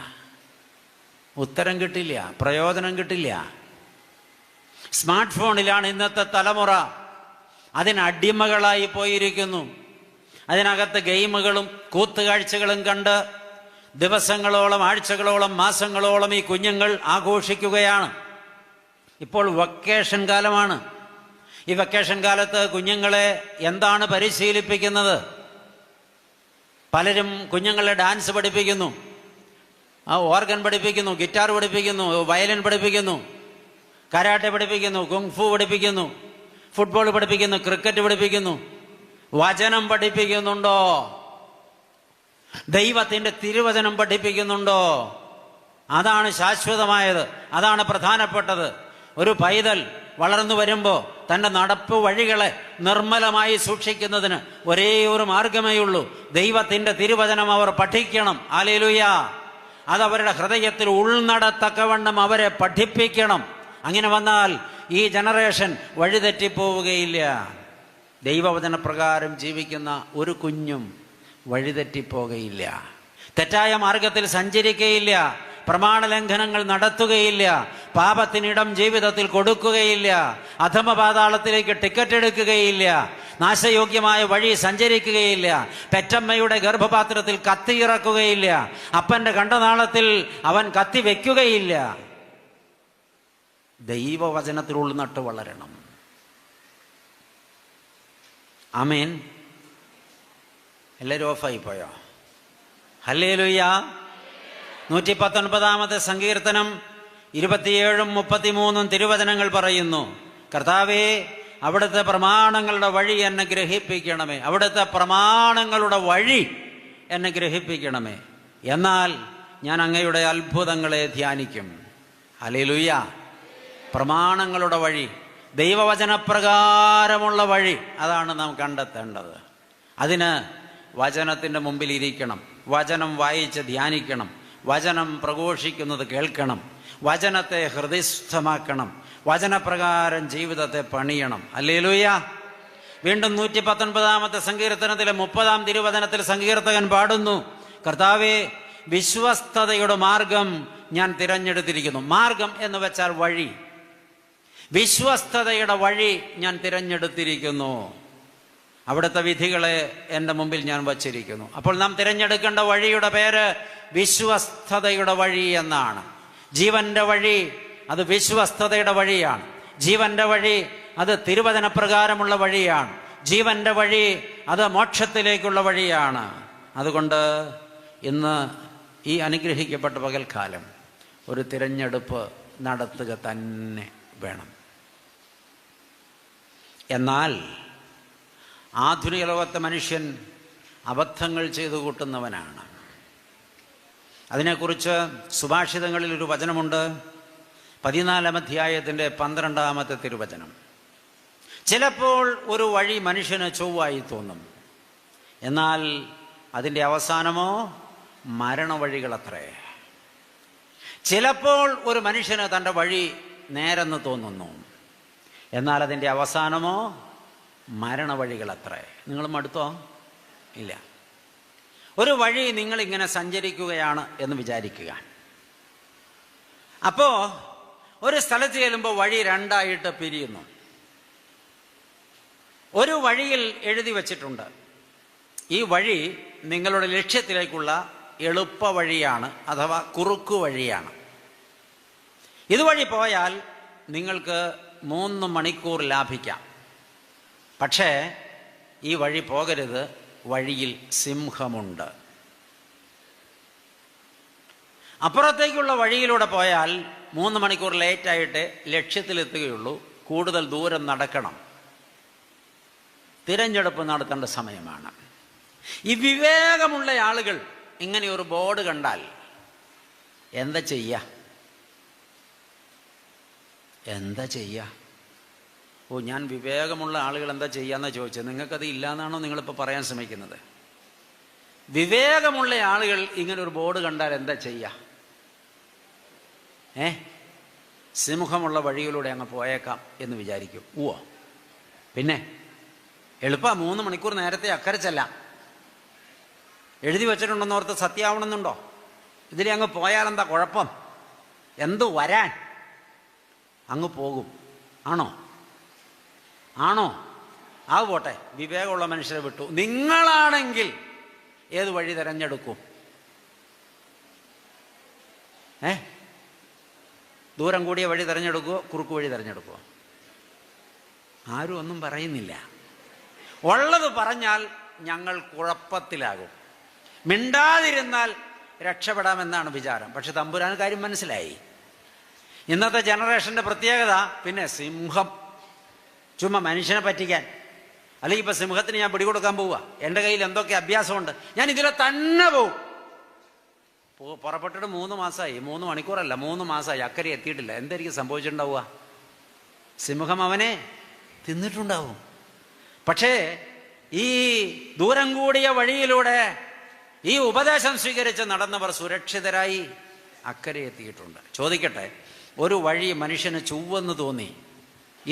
ഉത്തരം കിട്ടില്ല, പ്രയോജനം കിട്ടില്ല. സ്മാർട്ട് ഫോണിലാണ് ഇന്നത്തെ തലമുറ. അതിനടിമകളായി പോയിരിക്കുന്നു. അതിനകത്ത് ഗെയിമുകളും കൂത്തുകാഴ്ചകളും കണ്ട് ദിവസങ്ങളോളം, ആഴ്ചകളോളം, മാസങ്ങളോളം ഈ കുഞ്ഞുങ്ങൾ ആഘോഷിക്കുകയാണ്. ഇപ്പോൾ വെക്കേഷൻ കാലമാണ്. ഈ വെക്കേഷൻ കാലത്ത് കുഞ്ഞുങ്ങളെ എന്താണ് പരിശീലിപ്പിക്കുന്നത്? പലരും കുഞ്ഞുങ്ങളെ ഡാൻസ് പഠിപ്പിക്കുന്നു, ഓർഗൻ പഠിപ്പിക്കുന്നു, ഗിറ്റാർ പഠിപ്പിക്കുന്നു, വയലിൻ പഠിപ്പിക്കുന്നു, കരാട്ടെ പഠിപ്പിക്കുന്നു, കുങ്ഫു പഠിപ്പിക്കുന്നു, ഫുട്ബോൾ പഠിപ്പിക്കുന്നു, ക്രിക്കറ്റ് പഠിപ്പിക്കുന്നു. വചനം പഠിപ്പിക്കുന്നുണ്ടോ? ദൈവത്തിന്റെ തിരുവചനം പഠിപ്പിക്കുന്നുണ്ടോ? അതാണ് ശാശ്വതമായത്, അതാണ് പ്രധാനപ്പെട്ടത്. ഒരു പൈതൽ വളർന്നു വരുമ്പോൾ തൻ്റെ നടപ്പ് വഴികളെ നിർമ്മലമായി സൂക്ഷിക്കുന്നതിന് ഒരേ ഒരു മാർഗമേ ഉള്ളൂ. ദൈവത്തിൻ്റെ തിരുവചനം അവർ പഠിക്കണം. ഹല്ലേലൂയ. അതവരുടെ ഹൃദയത്തിൽ ഉൾനടത്തക്കവണ്ണം അവരെ പഠിപ്പിക്കണം. അങ്ങനെ വന്നാൽ ഈ ജനറേഷൻ വഴിതെറ്റിപ്പോവുകയില്ല. ദൈവവചനപ്രകാരം ജീവിക്കുന്ന ഒരു കുഞ്ഞും വഴിതെറ്റിപ്പോകയില്ല, തെറ്റായ മാർഗത്തിൽ സഞ്ചരിക്കുകയില്ല, പ്രമാണലംഘനങ്ങൾ നടത്തുകയില്ല, പാപത്തിനിടം ജീവിതത്തിൽ കൊടുക്കുകയില്ല, അധമപാതാളത്തിലേക്ക് ടിക്കറ്റ് എടുക്കുകയില്ല, നാശയോഗ്യമായ വഴി സഞ്ചരിക്കുകയില്ല, പെറ്റമ്മയുടെ ഗർഭപാത്രത്തിൽ കത്തിയിറക്കുകയില്ല, അപ്പൻ്റെ കണ്ടനാളത്തിൽ അവൻ കത്തി വയ്ക്കുകയില്ല. ദൈവവചനത്തിൽ ഉൾനട്ട് വളരണം. ആമേൻ. എല്ലാവരും ഓഫായി പോയോ? ഹല്ലേലൂയ. 119 സങ്കീർത്തനം 27, 33 തിരുവചനങ്ങൾ പറയുന്നു, കർത്താവേ, അവിടുത്തെ പ്രമാണങ്ങളുടെ വഴി എന്നെ ഗ്രഹിപ്പിക്കണമേ. അവിടുത്തെ പ്രമാണങ്ങളുടെ വഴി എന്നെ ഗ്രഹിപ്പിക്കണമേ. എന്നാൽ ഞാൻ അങ്ങയുടെ അത്ഭുതങ്ങളെ ധ്യാനിക്കും. ഹല്ലേലൂയ. പ്രമാണങ്ങളുടെ വഴി, ദൈവവചനപ്രകാരമുള്ള വഴി, അതാണ് നാം കണ്ടെത്തേണ്ടത്. അതിന് വചനത്തിൻ്റെ മുമ്പിൽ ഇരിക്കണം, വചനം വായിച്ച് ധ്യാനിക്കണം, വചനം പ്രഘോഷിക്കുന്നത് കേൾക്കണം, വചനത്തെ ഹൃദയസ്ഥമാക്കണം, വചനപ്രകാരം ജീവിതത്തെ പണിയണം. ഹല്ലേലൂയ. വീണ്ടും 119 സങ്കീർത്തനത്തിലെ 30 തിരുവചനത്തിൽ സങ്കീർത്തകൻ പാടുന്നു, കർത്താവേ, വിശ്വസ്തതയുടെ മാർഗം ഞാൻ തിരഞ്ഞെടുത്തിരിക്കുന്നു. മാർഗം എന്ന് വെച്ചാൽ വഴി. വിശ്വസ്തതയുടെ വഴി ഞാൻ തിരഞ്ഞെടുത്തിരിക്കുന്നു. അവിടുത്തെ വിധികളെ എൻ്റെ മുമ്പിൽ ഞാൻ വച്ചിരിക്കുന്നു. അപ്പോൾ നാം തിരഞ്ഞെടുക്കേണ്ട വഴിയുടെ പേര് വിശ്വസ്തതയുടെ വഴി എന്നാണ്. ജീവന്റെ വഴി അത് വിശ്വസ്തതയുടെ വഴിയാണ്. ജീവന്റെ വഴി അത് തിരുവചനപ്രകാരമുള്ള വഴിയാണ്. ജീവന്റെ വഴി അത് മോക്ഷത്തിലേക്കുള്ള വഴിയാണ്. അതുകൊണ്ട് ഇന്ന് ഈ അനുഗ്രഹിക്കപ്പെട്ട പകൽക്കാലം ഒരു തിരഞ്ഞെടുപ്പ് നടത്തുക തന്നെ വേണം. എന്നാൽ ആധുനിക ലോകത്തെ മനുഷ്യൻ അബദ്ധങ്ങൾ ചെയ്തു കൂട്ടുന്നവനാണ്. അതിനെക്കുറിച്ച് സുഭാഷിതങ്ങളിൽ ഒരു വചനമുണ്ട്, 14 അധ്യായത്തിൻ്റെ 12 തിരുവചനം. ചിലപ്പോൾ ഒരു വഴി മനുഷ്യന് ചൊവ്വായി തോന്നും, എന്നാൽ അതിൻ്റെ അവസാനമോ മരണവഴികളത്രേ. ചിലപ്പോൾ ഒരു മനുഷ്യന് തൻ്റെ വഴി നേരെന്ന് തോന്നുന്നു, എന്നാൽ അതിൻ്റെ അവസാനമോ മരണവഴികളത്രേ. നിങ്ങൾ മടുത്തോ? ഇല്ല. ഒരു വഴി നിങ്ങളിങ്ങനെ സഞ്ചരിക്കുകയാണ് എന്ന് വിചാരിക്കുക. അപ്പോൾ ഒരു സ്ഥലത്ത് ചെല്ലുമ്പോൾ വഴി 2ആയിട്ട് പിരിയുന്നു. ഒരു വഴിയിൽ എഴുതി വച്ചിട്ടുണ്ട്, ഈ വഴി നിങ്ങളുടെ ലക്ഷ്യത്തിലേക്കുള്ള എളുപ്പ വഴിയാണ്, അഥവാ കുറുക്കു വഴിയാണ്. ഇതുവഴി പോയാൽ നിങ്ങൾക്ക് 3 മണിക്കൂർ ലാഭിക്കാം. പക്ഷേ ഈ വഴി പോകരുത്, വഴിയിൽ സിംഹമുണ്ട്. അപ്പുറത്തേക്കുള്ള വഴിയിലൂടെ പോയാൽ 3 മണിക്കൂർ ലേറ്റായിട്ട് ലക്ഷ്യത്തിലെത്തുകയുള്ളൂ, കൂടുതൽ ദൂരം നടക്കണം. തിരഞ്ഞെടുപ്പ് നടത്തേണ്ട സമയമാണ്. ഈ വിവേകമുള്ള ആളുകൾ ഇങ്ങനെ ഒരു ബോർഡ് കണ്ടാൽ എന്താ ചെയ്യുക? ഞാൻ വിവേകമുള്ള ആളുകൾ എന്താ ചെയ്യാന്നാ ചോദിച്ചത്. നിങ്ങൾക്കത് ഇല്ലാന്നാണോ നിങ്ങളിപ്പോൾ പറയാൻ ശ്രമിക്കുന്നത്? വിവേകമുള്ള ആളുകൾ ഇങ്ങനെ ഒരു ബോർഡ് കണ്ടാൽ എന്താ ചെയ്യുക? സിംഹമുള്ള വഴിയിലൂടെ അങ്ങ് പോയേക്കാം എന്ന് വിചാരിക്കും. പിന്നെ എളുപ്പ 3 മണിക്കൂർ നേരത്തെ അക്കരെ ചെല്ലാം. എഴുതി വെച്ചിട്ടുണ്ടെന്ന് ഓർത്ത് സത്യമാവണമെന്നുണ്ടോ? ഇതിലെ അങ്ങ് പോയാൽ എന്താ കുഴപ്പം? എന്തു വരാൻ? അങ്ങ് പോകും. ആണോ? പോട്ടെ, വിവേകമുള്ള മനുഷ്യരെ വിട്ടു. നിങ്ങളാണെങ്കിൽ ഏത് വഴി തിരഞ്ഞെടുക്കും? ദൂരം കൂടിയ വഴി തിരഞ്ഞെടുക്കുമോ, കുറുക്കു വഴി തിരഞ്ഞെടുക്കുമോ? ആരും ഒന്നും പറയുന്നില്ല. ഉള്ളത് പറഞ്ഞാൽ ഞങ്ങൾ കുഴപ്പത്തിലാകും, മിണ്ടാതിരുന്നാൽ രക്ഷപ്പെടാമെന്നാണ് വിചാരം. പക്ഷെ തമ്പുരാന് കാര്യം മനസ്സിലായി. ഇന്നത്തെ ജനറേഷൻ്റെ പ്രത്യേകത പിന്നെ സിംഹം, ചുമ്മാ മനുഷ്യനെ പറ്റിക്കാൻ. അല്ലെങ്കിൽ ഇപ്പം സിംഹത്തിന് ഞാൻ പിടികൊടുക്കാൻ പോവുക, എൻ്റെ കയ്യിൽ എന്തൊക്കെ അഭ്യാസമുണ്ട്, ഞാൻ ഇതിലെ തന്നെ പോവും. പുറപ്പെട്ടിട്ട് 3 മാസമായി, 3 മണിക്കൂറല്ല 3 മാസമായി, അക്കരെ എത്തിയിട്ടില്ല. എന്തായിരിക്കും സംഭവിച്ചിട്ടുണ്ടാവുക? സിംഹം അവനെ തിന്നിട്ടുണ്ടാവും. പക്ഷേ ഈ ദൂരം കൂടിയ വഴിയിലൂടെ ഈ ഉപദേശം സ്വീകരിച്ച് നടന്നവർ സുരക്ഷിതരായി അക്കരെ എത്തിയിട്ടുണ്ട്. ചോദിക്കട്ടെ, ഒരു വഴി മനുഷ്യന് ചൊവ്വെന്ന് തോന്നി,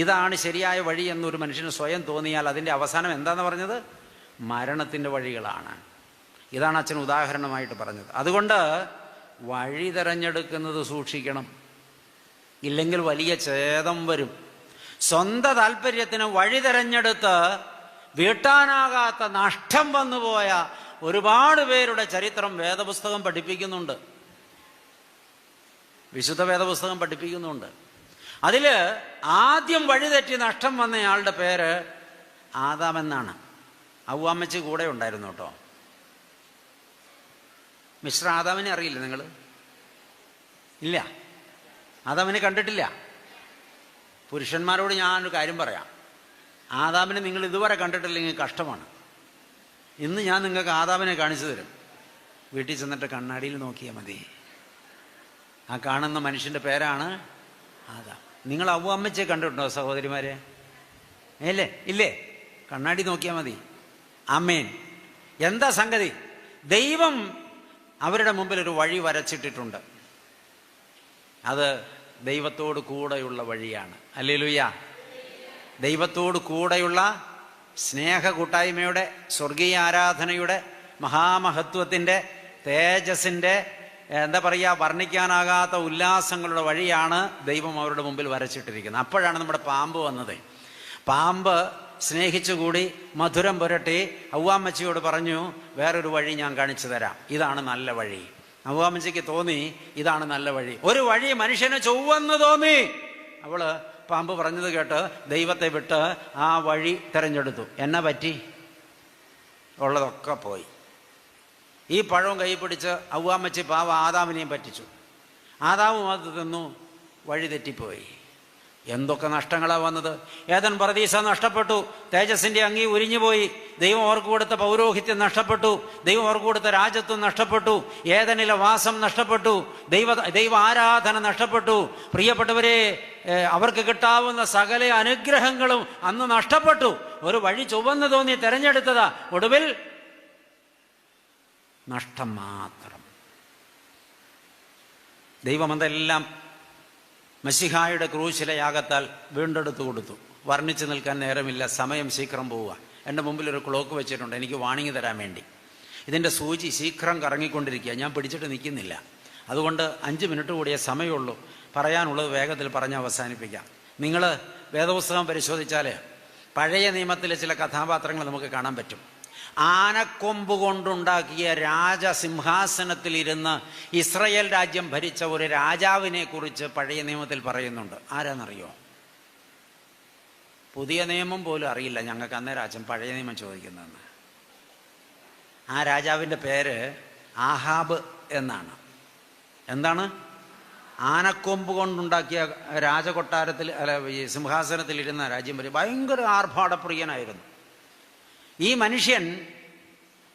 ഇതാണ് ശരിയായ വഴി എന്നൊരു മനുഷ്യന് സ്വയം തോന്നിയാൽ അതിൻ്റെ അവസാനം എന്താന്ന് പറഞ്ഞത്? മരണത്തിൻ്റെ വഴികളാണ്. ഇതാണ് അച്ഛൻ ഉദാഹരണമായിട്ട് പറഞ്ഞത്. അതുകൊണ്ട് വഴി തിരഞ്ഞെടുക്കുന്നത് സൂക്ഷിക്കണം, ഇല്ലെങ്കിൽ വലിയ ഛേദം വരും. സ്വന്തം താല്പര്യത്തിന് വഴി തിരഞ്ഞെടുത്ത് വീട്ടാനാകാത്ത നഷ്ടം വന്നുപോയ ഒരുപാട് പേരുടെ ചരിത്രം വേദപുസ്തകം പഠിപ്പിക്കുന്നുണ്ട്, വിശുദ്ധ വേദപുസ്തകം പഠിപ്പിക്കുന്നുണ്ട്. അതിൽ ആദ്യം വഴിതെറ്റി നഷ്ടം വന്നയാളുടെ പേര് ആദാമെന്നാണ്. ഔവാമ്മച്ചി കൂടെ ഉണ്ടായിരുന്നു കേട്ടോ. മിസ്റ്റർ ആദാമിനെ അറിയില്ല നിങ്ങൾ? ഇല്ല, ആദാമിനെ കണ്ടിട്ടില്ല. പുരുഷന്മാരോട് ഞാനൊരു കാര്യം പറയാം, ആദാമിനെ നിങ്ങൾ ഇതുവരെ കണ്ടിട്ടില്ലെങ്കിൽ കഷ്ടമാണ്. ഇന്ന് ഞാൻ നിങ്ങൾക്ക് ആദാമിനെ കാണിച്ചു തരും. വീട്ടിൽ ചെന്നിട്ട് കണ്ണാടിയിൽ നോക്കിയാൽ മതി. ആ കാണുന്ന മനുഷ്യൻ്റെ പേരാണ് ആദാം. നിങ്ങൾ ഔവാമ്മച്ചിയെ കണ്ടിട്ടുണ്ടോ സഹോദരിമാരെ? ഇല്ലേ? കണ്ണാടി നോക്കിയാൽ മതി. ആമേൻ. എന്താ സംഗതി? ദൈവം അവരുടെ മുമ്പിൽ ഒരു വഴി വരച്ചിട്ടിട്ടുണ്ട്. അത് ദൈവത്തോട് കൂടെയുള്ള വഴിയാണ്. ഹല്ലേലൂയ. ദൈവത്തോട് കൂടെയുള്ള സ്നേഹ കൂട്ടായ്മയുടെ, സ്വർഗീയ ആരാധനയുടെ, മഹാമഹത്വത്തിൻ്റെ, തേജസ്സിൻ്റെ, എന്താ പറയുക, വർണ്ണിക്കാനാകാത്ത ഉല്ലാസങ്ങളുടെ വഴിയാണ് ദൈവം അവരുടെ മുമ്പിൽ വരച്ചിട്ടിരിക്കുന്നത്. അപ്പോഴാണ് നമ്മുടെ പാമ്പ് വന്നത്. പാമ്പ് സ്നേഹിച്ചുകൂടി മധുരം പുരട്ടി ഔവാമ്മച്ചിയോട് പറഞ്ഞു, വേറൊരു വഴി ഞാൻ കാണിച്ചു തരാം, ഇതാണ് നല്ല വഴി. ഔവാമ്മച്ചിക്ക് തോന്നി ഇതാണ് നല്ല വഴി. ഒരു വഴി മനുഷ്യന് ചൊവ്വെന്ന് തോന്നി. അവള് പാമ്പ് പറഞ്ഞത് കേട്ട് ദൈവത്തെ വിട്ട് ആ വഴി തിരഞ്ഞെടുത്തു. എന്നാ പറ്റി? ഉള്ളതൊക്കെ പോയി. ഈ പഴവും കൈ പിടിച്ച് ഔവാമ്മച്ചി പാവ ആദാമിനെയും പറ്റിച്ചു. ആദാമും അത് തിന്നു, വഴി തെറ്റിപ്പോയി. എന്തൊക്കെ നഷ്ടങ്ങളാണ് വന്നത്! ഏദൻ പർദീസ നഷ്ടപ്പെട്ടു, തേജസ്സിൻ്റെ അങ്കി ഉരിഞ്ഞുപോയി, ദൈവം അവർക്ക് കൊടുത്ത പൗരോഹിത്യം നഷ്ടപ്പെട്ടു, ദൈവം അവർക്ക് കൊടുത്ത രാജത്വം നഷ്ടപ്പെട്ടു, ഏദനിലെ വാസം നഷ്ടപ്പെട്ടു, ദൈവ ആരാധന നഷ്ടപ്പെട്ടു. പ്രിയപ്പെട്ടവരെ, അവർക്ക് കിട്ടാവുന്ന സകല അനുഗ്രഹങ്ങളും അന്ന് നഷ്ടപ്പെട്ടു. ഒരു വഴി ചുവന്ന് തോന്നി തിരഞ്ഞെടുത്തതാ, ഒടുവിൽ നഷ്ടം മാത്രം. ദൈവം അതെല്ലാം മശിഹായുടെ ക്രൂശിലെ യാഗത്താൽ വീണ്ടെടുത്തു കൊടുത്തു. വർണ്ണിച്ചു നിൽക്കാൻ നേരമില്ല, സമയം ശീഘ്രം പോവുക. എൻ്റെ മുമ്പിൽ ഒരു ക്ലോക്ക് വെച്ചിട്ടുണ്ട്, എനിക്ക് വാണിംഗ് തരാൻ വേണ്ടി. ഇതിൻ്റെ സൂചി ശീഘ്രം കറങ്ങിക്കൊണ്ടിരിക്കുക, ഞാൻ പിടിച്ചിട്ട് നിൽക്കുന്നില്ല. അതുകൊണ്ട് 5 മിനിറ്റ് കൂടിയേ സമയമുള്ളൂ. പറയാനുള്ളത് വേഗത്തിൽ പറഞ്ഞ് അവസാനിപ്പിക്കാം. നിങ്ങൾ വേദപുസ്തകം പരിശോധിച്ചാൽ പഴയ നിയമത്തിലെ ചില കഥാപാത്രങ്ങൾ നമുക്ക് കാണാൻ പറ്റും. ആനക്കൊമ്പ് കൊണ്ടുണ്ടാക്കിയ രാജസിംഹാസനത്തിലിരുന്ന് ഇസ്രയേൽ രാജ്യം ഭരിച്ച ഒരു രാജാവിനെ കുറിച്ച് പഴയ നിയമത്തിൽ പറയുന്നുണ്ട്. ആരാന്നറിയോ? പുതിയ നിയമം പോലും അറിയില്ല ഞങ്ങൾക്ക്. അന്നേരം അച്ഛൻ പഴയ നിയമം ചോദിക്കുന്നതെന്ന്. ആ രാജാവിൻ്റെ പേര് ആഹാബ് എന്നാണ്. എന്താണ്? ആനക്കൊമ്പ് കൊണ്ടുണ്ടാക്കിയ രാജകൊട്ടാരത്തിൽ, ഈ സിംഹാസനത്തിലിരുന്ന രാജ്യം ഭരിച്ച ഭയങ്കര ആർഭാടപ്രിയനായിരുന്നു. ഈ മനുഷ്യൻ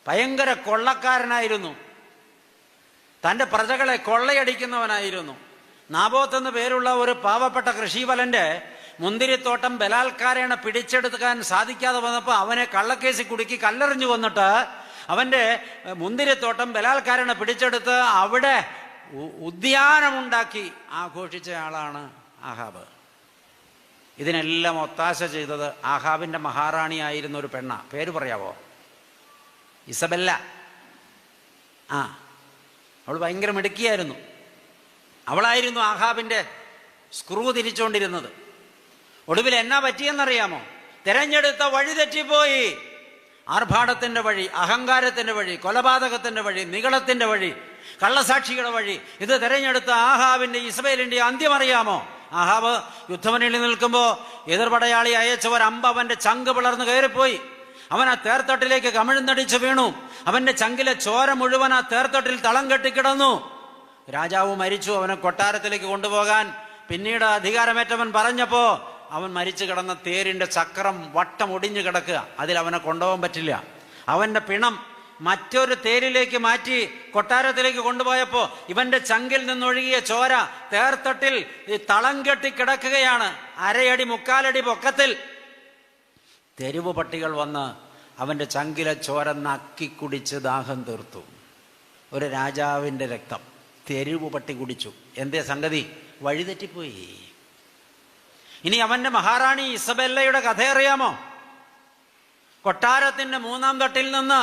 ഭയങ്കര കൊള്ളക്കാരനായിരുന്നു, തൻ്റെ പ്രജകളെ കൊള്ളയടിക്കുന്നവനായിരുന്നു. നാബോത്ത് എന്ന് പേരുള്ള ഒരു പാവപ്പെട്ട കൃഷിഫലൻ്റെ മുന്തിരിത്തോട്ടം ബലാത്കാരേണ പിടിച്ചെടുക്കാൻ സാധിക്കാതെ വന്നപ്പോൾ അവനെ കള്ളക്കേസിൽ കുടുക്കി കല്ലെറിഞ്ഞു കൊന്നിട്ട് അവൻ്റെ മുന്തിരിത്തോട്ടം ബലാത്കാരേണ പിടിച്ചെടുത്ത് അവിടെ ഉദ്യാനമുണ്ടാക്കി ആഘോഷിച്ച ആളാണ് ആഹാബ്. ഇതിനെല്ലാം ഒത്താശ ചെയ്തത് ആഹാബിൻ്റെ മഹാറാണിയായിരുന്ന ഒരു പെണ്ണ. പേര് പറയാവോ? ഇസബെല്ല. അവൾ ഭയങ്കര മിടുക്കിയായിരുന്നു. അവളായിരുന്നു ആഹാബിൻ്റെ സ്ക്രൂ തിരിച്ചുകൊണ്ടിരുന്നത്. ഒടുവിൽ എന്നാ പറ്റിയെന്നറിയാമോ? തിരഞ്ഞെടുത്ത വഴി തെറ്റിപ്പോയി. ആർഭാടത്തിൻ്റെ വഴി, അഹങ്കാരത്തിൻ്റെ വഴി, കൊലപാതകത്തിൻ്റെ വഴി, നിഗളത്തിൻ്റെ വഴി, കള്ളസാക്ഷികളുടെ വഴി. ഇത് തിരഞ്ഞെടുത്ത ആഹാബിൻ്റെ ഇസ്രായേലിൻ്റെ അന്ത്യം അറിയാമോ? ആഹാബ് യുദ്ധമുന്നണിയിൽ നിൽക്കുമ്പോൾ എതിർപടയാളി അയച്ചവർ അമ്പ് അവന്റെ ചങ്ക് പിളർന്ന് കയറിപ്പോയി. അവൻ ആ തേർത്തട്ടിലേക്ക് കമിഴ്ന്നടിച്ച് വീണു. അവന്റെ ചങ്കിലെ ചോര മുഴുവൻ ആ തേർത്തട്ടിൽ തളം കെട്ടിക്കിടന്നു. രാജാവ് മരിച്ചു. അവനെ കൊട്ടാരത്തിലേക്ക് കൊണ്ടുപോകാൻ പിന്നീട് അധികാരമേറ്റവൻ പറഞ്ഞപ്പോ അവൻ മരിച്ചു കിടന്ന തേരിന്റെ ചക്രം വട്ടം ഒടിഞ്ഞു കിടക്കുക. അതിൽ അവനെ കൊണ്ടുപോകാൻ പറ്റില്ല. അവന്റെ പിണം മറ്റൊരു തേരിലേക്ക് മാറ്റി കൊട്ടാരത്തിലേക്ക് കൊണ്ടുപോയപ്പോ ഇവന്റെ ചങ്കിൽ നിന്നൊഴുകിയ ചോര തേർത്തട്ടിൽ തളം കെട്ടി കിടക്കുകയാണ്. അരയടി മുക്കാലടി പൊക്കത്തിൽ. തെരുവ് പട്ടികൾ വന്ന് അവന്റെ ചങ്കിലെ ചോര നക്കി കുടിച്ച് ദാഹം തീർത്തു. ഒരു രാജാവിന്റെ രക്തം തെരുവ് പട്ടി കുടിച്ചു. എന്തേ സംഗതി? വഴിതെറ്റിപ്പോയി. ഇനി അവന്റെ മഹാറാണി ഇസബെല്ലയുടെ കഥ അറിയാമോ? കൊട്ടാരത്തിന്റെ 3-ാം തട്ടിൽ നിന്ന്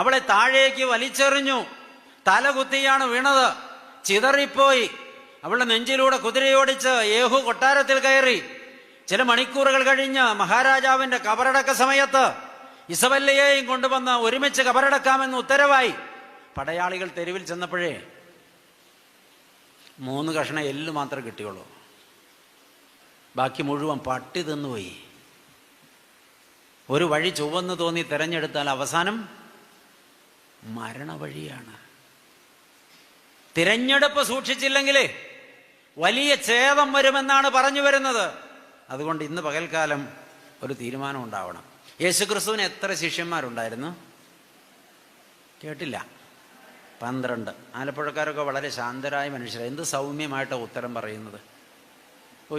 അവളെ താഴേക്ക് വലിച്ചെറിഞ്ഞു. തലകുത്തിയാണ് വീണത്. ചിതറിപ്പോയി. അവളുടെ നെഞ്ചിലൂടെ കുതിരയോടിച്ച് യേഹു കൊട്ടാരത്തിൽ കയറി. ചില മണിക്കൂറുകൾ കഴിഞ്ഞ് മഹാരാജാവിന്റെ കബറടക്ക സമയത്ത് ഇസബെല്ലയെയും കൊണ്ടുവന്ന് ഒരുമിച്ച് കബറടക്കാമെന്ന് ഉത്തരവായി. പടയാളികൾ തെരുവിൽ ചെന്നപ്പോഴേ 3 കഷ്ണം എല്ല് മാത്രമേ കിട്ടിയുള്ളൂ. ബാക്കി മുഴുവൻ പട്ടി തിന്നുപോയി. ഒരു വഴി ചുവന്ന് തോന്നി തിരഞ്ഞെടുത്താൽ അവസാനം മരണവഴിയാണ്. തിരഞ്ഞെടുപ്പ് സൂക്ഷിച്ചില്ലെങ്കിലേ വലിയ ഛേദം വരുമെന്നാണ് പറഞ്ഞു വരുന്നത്. അതുകൊണ്ട് ഇന്ന് പകൽക്കാലം ഒരു തീരുമാനം ഉണ്ടാവണം. യേശുക്രിസ്തുവിന് എത്ര ശിഷ്യന്മാരുണ്ടായിരുന്നു? കേട്ടില്ല. 12. ആലപ്പുഴക്കാരൊക്കെ വളരെ ശാന്തരായ മനുഷ്യരാണ്. എന്ത് സൗമ്യമായിട്ടാണ് ഉത്തരം പറയുന്നത്.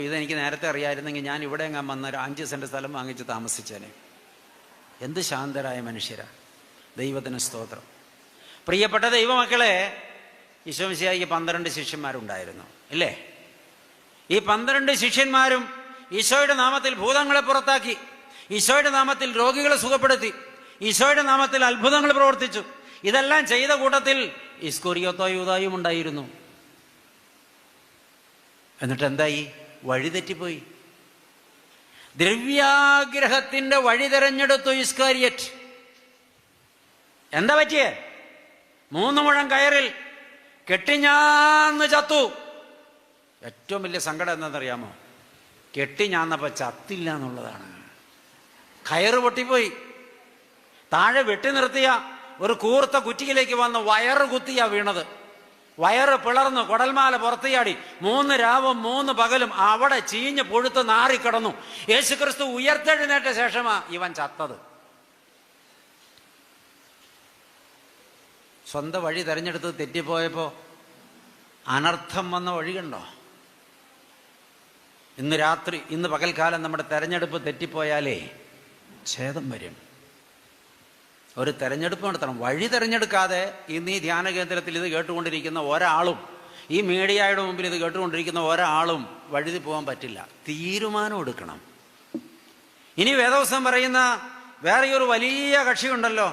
ഇതെനിക്ക് നേരത്തെ അറിയാമായിരുന്നെങ്കിൽ ഞാൻ ഇവിടെ എങ്ങാൻ വന്ന 5 സെന്റ് സ്ഥലം വാങ്ങിച്ച് താമസിച്ചേനെ. എന്ത് ശാന്തരായ മനുഷ്യരാ. ദൈവത്തിന് സ്തോത്രം. പ്രിയപ്പെട്ട ദൈവമക്കളെ, ഈശോ മിശിഹായ്ക്ക് 12 ശിഷ്യന്മാരുണ്ടായിരുന്നു ഇല്ലേ? ഈ 12 ശിഷ്യന്മാരും ഈശോയുടെ നാമത്തിൽ ഭൂതങ്ങളെ പുറത്താക്കി, ഈശോയുടെ നാമത്തിൽ രോഗികളെ സുഖപ്പെടുത്തി, ഈശോയുടെ നാമത്തിൽ അത്ഭുതങ്ങൾ പ്രവർത്തിച്ചു. ഇതെല്ലാം ചെയ്ത കൂട്ടത്തിൽ ഇസ്കോരിയോത്തോ യൂദായും ഉണ്ടായിരുന്നു. എന്നിട്ട് എന്തായി? വഴിതെറ്റിപ്പോയി. ദ്രവ്യാഗ്രഹത്തിന്റെ വഴി തെരഞ്ഞെടുത്തു ഇസ്കാരിയറ്റ്. എന്താ പറ്റിയേ? 3 മുഴം കയറിൽ കെട്ടിഞ്ഞാന്ന് ചത്തു. ഏറ്റവും വലിയ സങ്കടം എന്താണെന്നറിയാമോ? കെട്ടിഞ്ഞാന്നപ്പോ ചത്തില്ല എന്നുള്ളതാണ്. കയറ് പൊട്ടിപ്പോയി. താഴെ വെട്ടി നിർത്തിയ ഒരു കൂർത്ത കുറ്റിയിലേക്ക് വന്ന് വയറ് കുത്തിയാ വീണത്. വയറ് പിളർന്നു, കുടൽമാല പുറത്തിയാടി. 3 രാവും 3 പകലും അവിടെ ചീഞ്ഞ് പൊഴുത്ത് നാറിക്കിടന്നു. യേശുക്രിസ്തു ഉയർത്തെഴുന്നേറ്റ ശേഷമാ ഇവൻ ചത്തത്. സ്വന്തം വഴി തെരഞ്ഞെടുത്ത് തെറ്റിപ്പോയപ്പോ അനർത്ഥം വന്ന വഴി കണ്ടോ? ഇന്ന് പകൽക്കാലം നമ്മുടെ തെരഞ്ഞെടുപ്പ് തെറ്റിപ്പോയാലേ ഛേദം വരും. ഒരു തെരഞ്ഞെടുപ്പ് നടത്തണം. വഴി തെരഞ്ഞെടുക്കാതെ ഇന്ന് ഈ ധ്യാന കേന്ദ്രത്തിൽ ഇത് കേട്ടുകൊണ്ടിരിക്കുന്ന ഒരാളും, ഈ മീഡിയയുടെ മുമ്പിൽ ഇത് കേട്ടുകൊണ്ടിരിക്കുന്ന ഒരാളും വഴുതി പോകാൻ പറ്റില്ല. തീരുമാനം എടുക്കണം. ഇനി വേദവസ്തം പറയുന്ന വേറെ ഒരു വലിയ കക്ഷിയുണ്ടല്ലോ,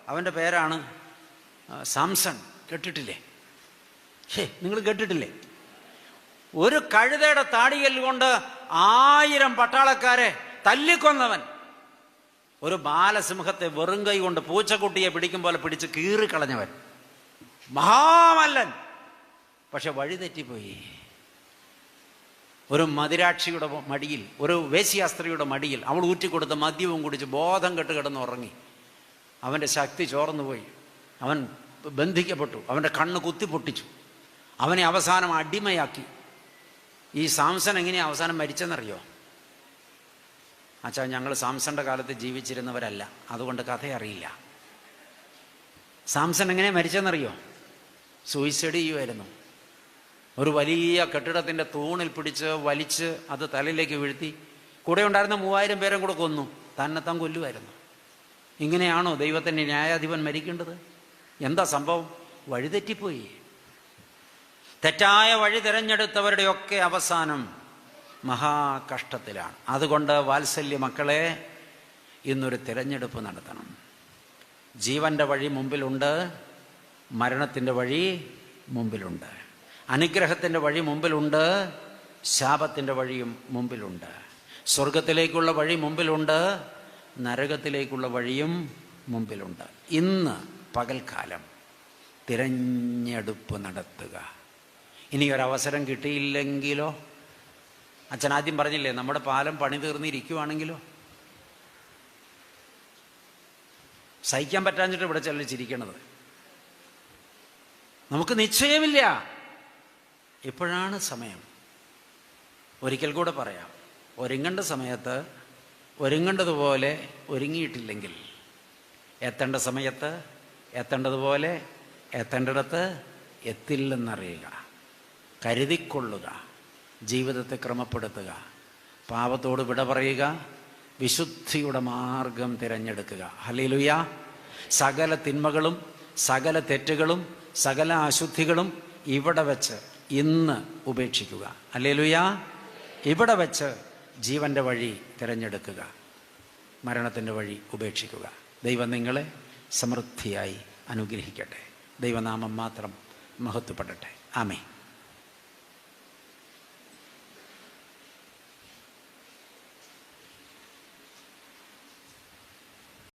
അവൻ്റെ പേരാണ് സാംസൺ. കേട്ടിട്ടില്ലേ? നിങ്ങൾ കേട്ടിട്ടില്ലേ? ഒരു കഴുതയുടെ താടികല്ല് കൊണ്ട് 1000 പട്ടാളക്കാരെ തല്ലിക്കൊന്നവൻ. ഒരു ബാലസിംഹത്തെ വെറും കൈ കൊണ്ട് പൂച്ചക്കുട്ടിയെ പിടിക്കും പോലെ പിടിച്ച് കീറിക്കളഞ്ഞവൻ. മഹാമല്ലൻ. പക്ഷെ വഴിതെറ്റിപ്പോയി. ഒരു മദിരാക്ഷിയുടെ മടിയിൽ, ഒരു വേശ്യാസ്ത്രീയുടെ മടിയിൽ അവൾ ഊറ്റിക്കൊടുത്ത് മദ്യവും കുടിച്ച് ബോധം കെട്ട് കിടന്ന് ഉറങ്ങി. അവൻ്റെ ശക്തി ചോർന്നുപോയി. അവൻ ബന്ധിക്കപ്പെട്ടു. അവൻ്റെ കണ്ണ് കുത്തിപ്പൊട്ടിച്ചു. അവനെ അവസാനം അടിമയാക്കി. ഈ സാംസൺ എങ്ങനെയാ അവസാനം മരിച്ചെന്നറിയോ? അച്ഛാ, ഞങ്ങൾ സാംസന്റെ കാലത്ത് ജീവിച്ചിരുന്നവരല്ല, അതുകൊണ്ട് കഥ അറിയില്ല. സാംസൺ എങ്ങനെയാ മരിച്ചെന്നറിയോ? സൂയിസൈഡ് ചെയ്യുമായിരുന്നു. ഒരു വലിയ കെട്ടിടത്തിന്റെ തൂണിൽ പിടിച്ച് വലിച്ച് അത് തലയിലേക്ക് വീഴ്ത്തി കൂടെ ഉണ്ടായിരുന്ന 3000 പേരും കൂടെ കൊന്നു. തന്നെത്താൻ കൊല്ലുമായിരുന്നു. ഇങ്ങനെയാണോ ദൈവത്തിന്റെ ന്യായാധിപൻ മരിക്കേണ്ടത്? എന്താ സംഭവം? വഴിതെറ്റിപ്പോയി. തെറ്റായ വഴി തിരഞ്ഞെടുത്തവരുടെയൊക്കെ അവസാനം മഹാകഷ്ടത്തിലാണ്. അതുകൊണ്ട് വാത്സല്യ മക്കളെ, ഇന്നൊരു തിരഞ്ഞെടുപ്പ് നടത്തണം. ജീവന്റെ വഴി മുമ്പിലുണ്ട്, മരണത്തിൻ്റെ വഴി മുമ്പിലുണ്ട്, അനുഗ്രഹത്തിൻ്റെ വഴി മുമ്പിലുണ്ട്, ശാപത്തിൻ്റെ വഴിയും മുമ്പിലുണ്ട്. സ്വർഗത്തിലേക്കുള്ള വഴി മുമ്പിലുണ്ട്, നരകത്തിലേക്കുള്ള വഴിയും മുമ്പിലുണ്ട്. ഇന്ന് പകൽക്കാലം തിരഞ്ഞെടുപ്പ് നടത്തുക. ഇനിയൊരവസരം കിട്ടിയില്ലെങ്കിലോ? അച്ഛൻ ആദ്യം പറഞ്ഞില്ലേ, നമ്മുടെ പാലം പണി തീർന്നിരിക്കുവാണെങ്കിലോ? സഹിക്കാൻ പറ്റാഞ്ഞിട്ട് ഇവിടെ ചിലർ ചിരിക്കണത്. നമുക്ക് നിശ്ചയമില്ല. ഇപ്പോഴാണ് സമയം. ഒരിക്കൽ കൂടെ പറയാം, ഒരുങ്ങേണ്ട സമയത്ത് ഒരുങ്ങേണ്ടതുപോലെ ഒരുങ്ങിയിട്ടില്ലെങ്കിൽ എത്തേണ്ട സമയത്ത് എത്തേണ്ടതുപോലെ എത്തേണ്ടിടത്ത് എത്തില്ലെന്നറിയുക. കരുതിക്കൊള്ളുക, ജീവിതത്തെ ക്രമപ്പെടുത്തുക, പാപത്തോട് വിട പറയുക, വിശുദ്ധിയുടെ മാർഗം തിരഞ്ഞെടുക്കുക. ഹല്ലേലൂയ. സകല തിന്മകളും സകല തെറ്റുകളും സകല അശുദ്ധികളും ഇവിടെ വെച്ച് ഇന്ന് ഉപേക്ഷിക്കുക. ഹല്ലേലൂയ. ഇവിടെ വെച്ച് ജീവൻ്റെ വഴി തിരഞ്ഞെടുക്കുക, മരണത്തിൻ്റെ വഴി ഉപേക്ഷിക്കുക. ദൈവം നിങ്ങളെ സമൃദ്ധിയായി അനുഗ്രഹിക്കട്ടെ. ദൈവനാമം മാത്രം മഹത്വപ്പെടട്ടെ. ആമേൻ.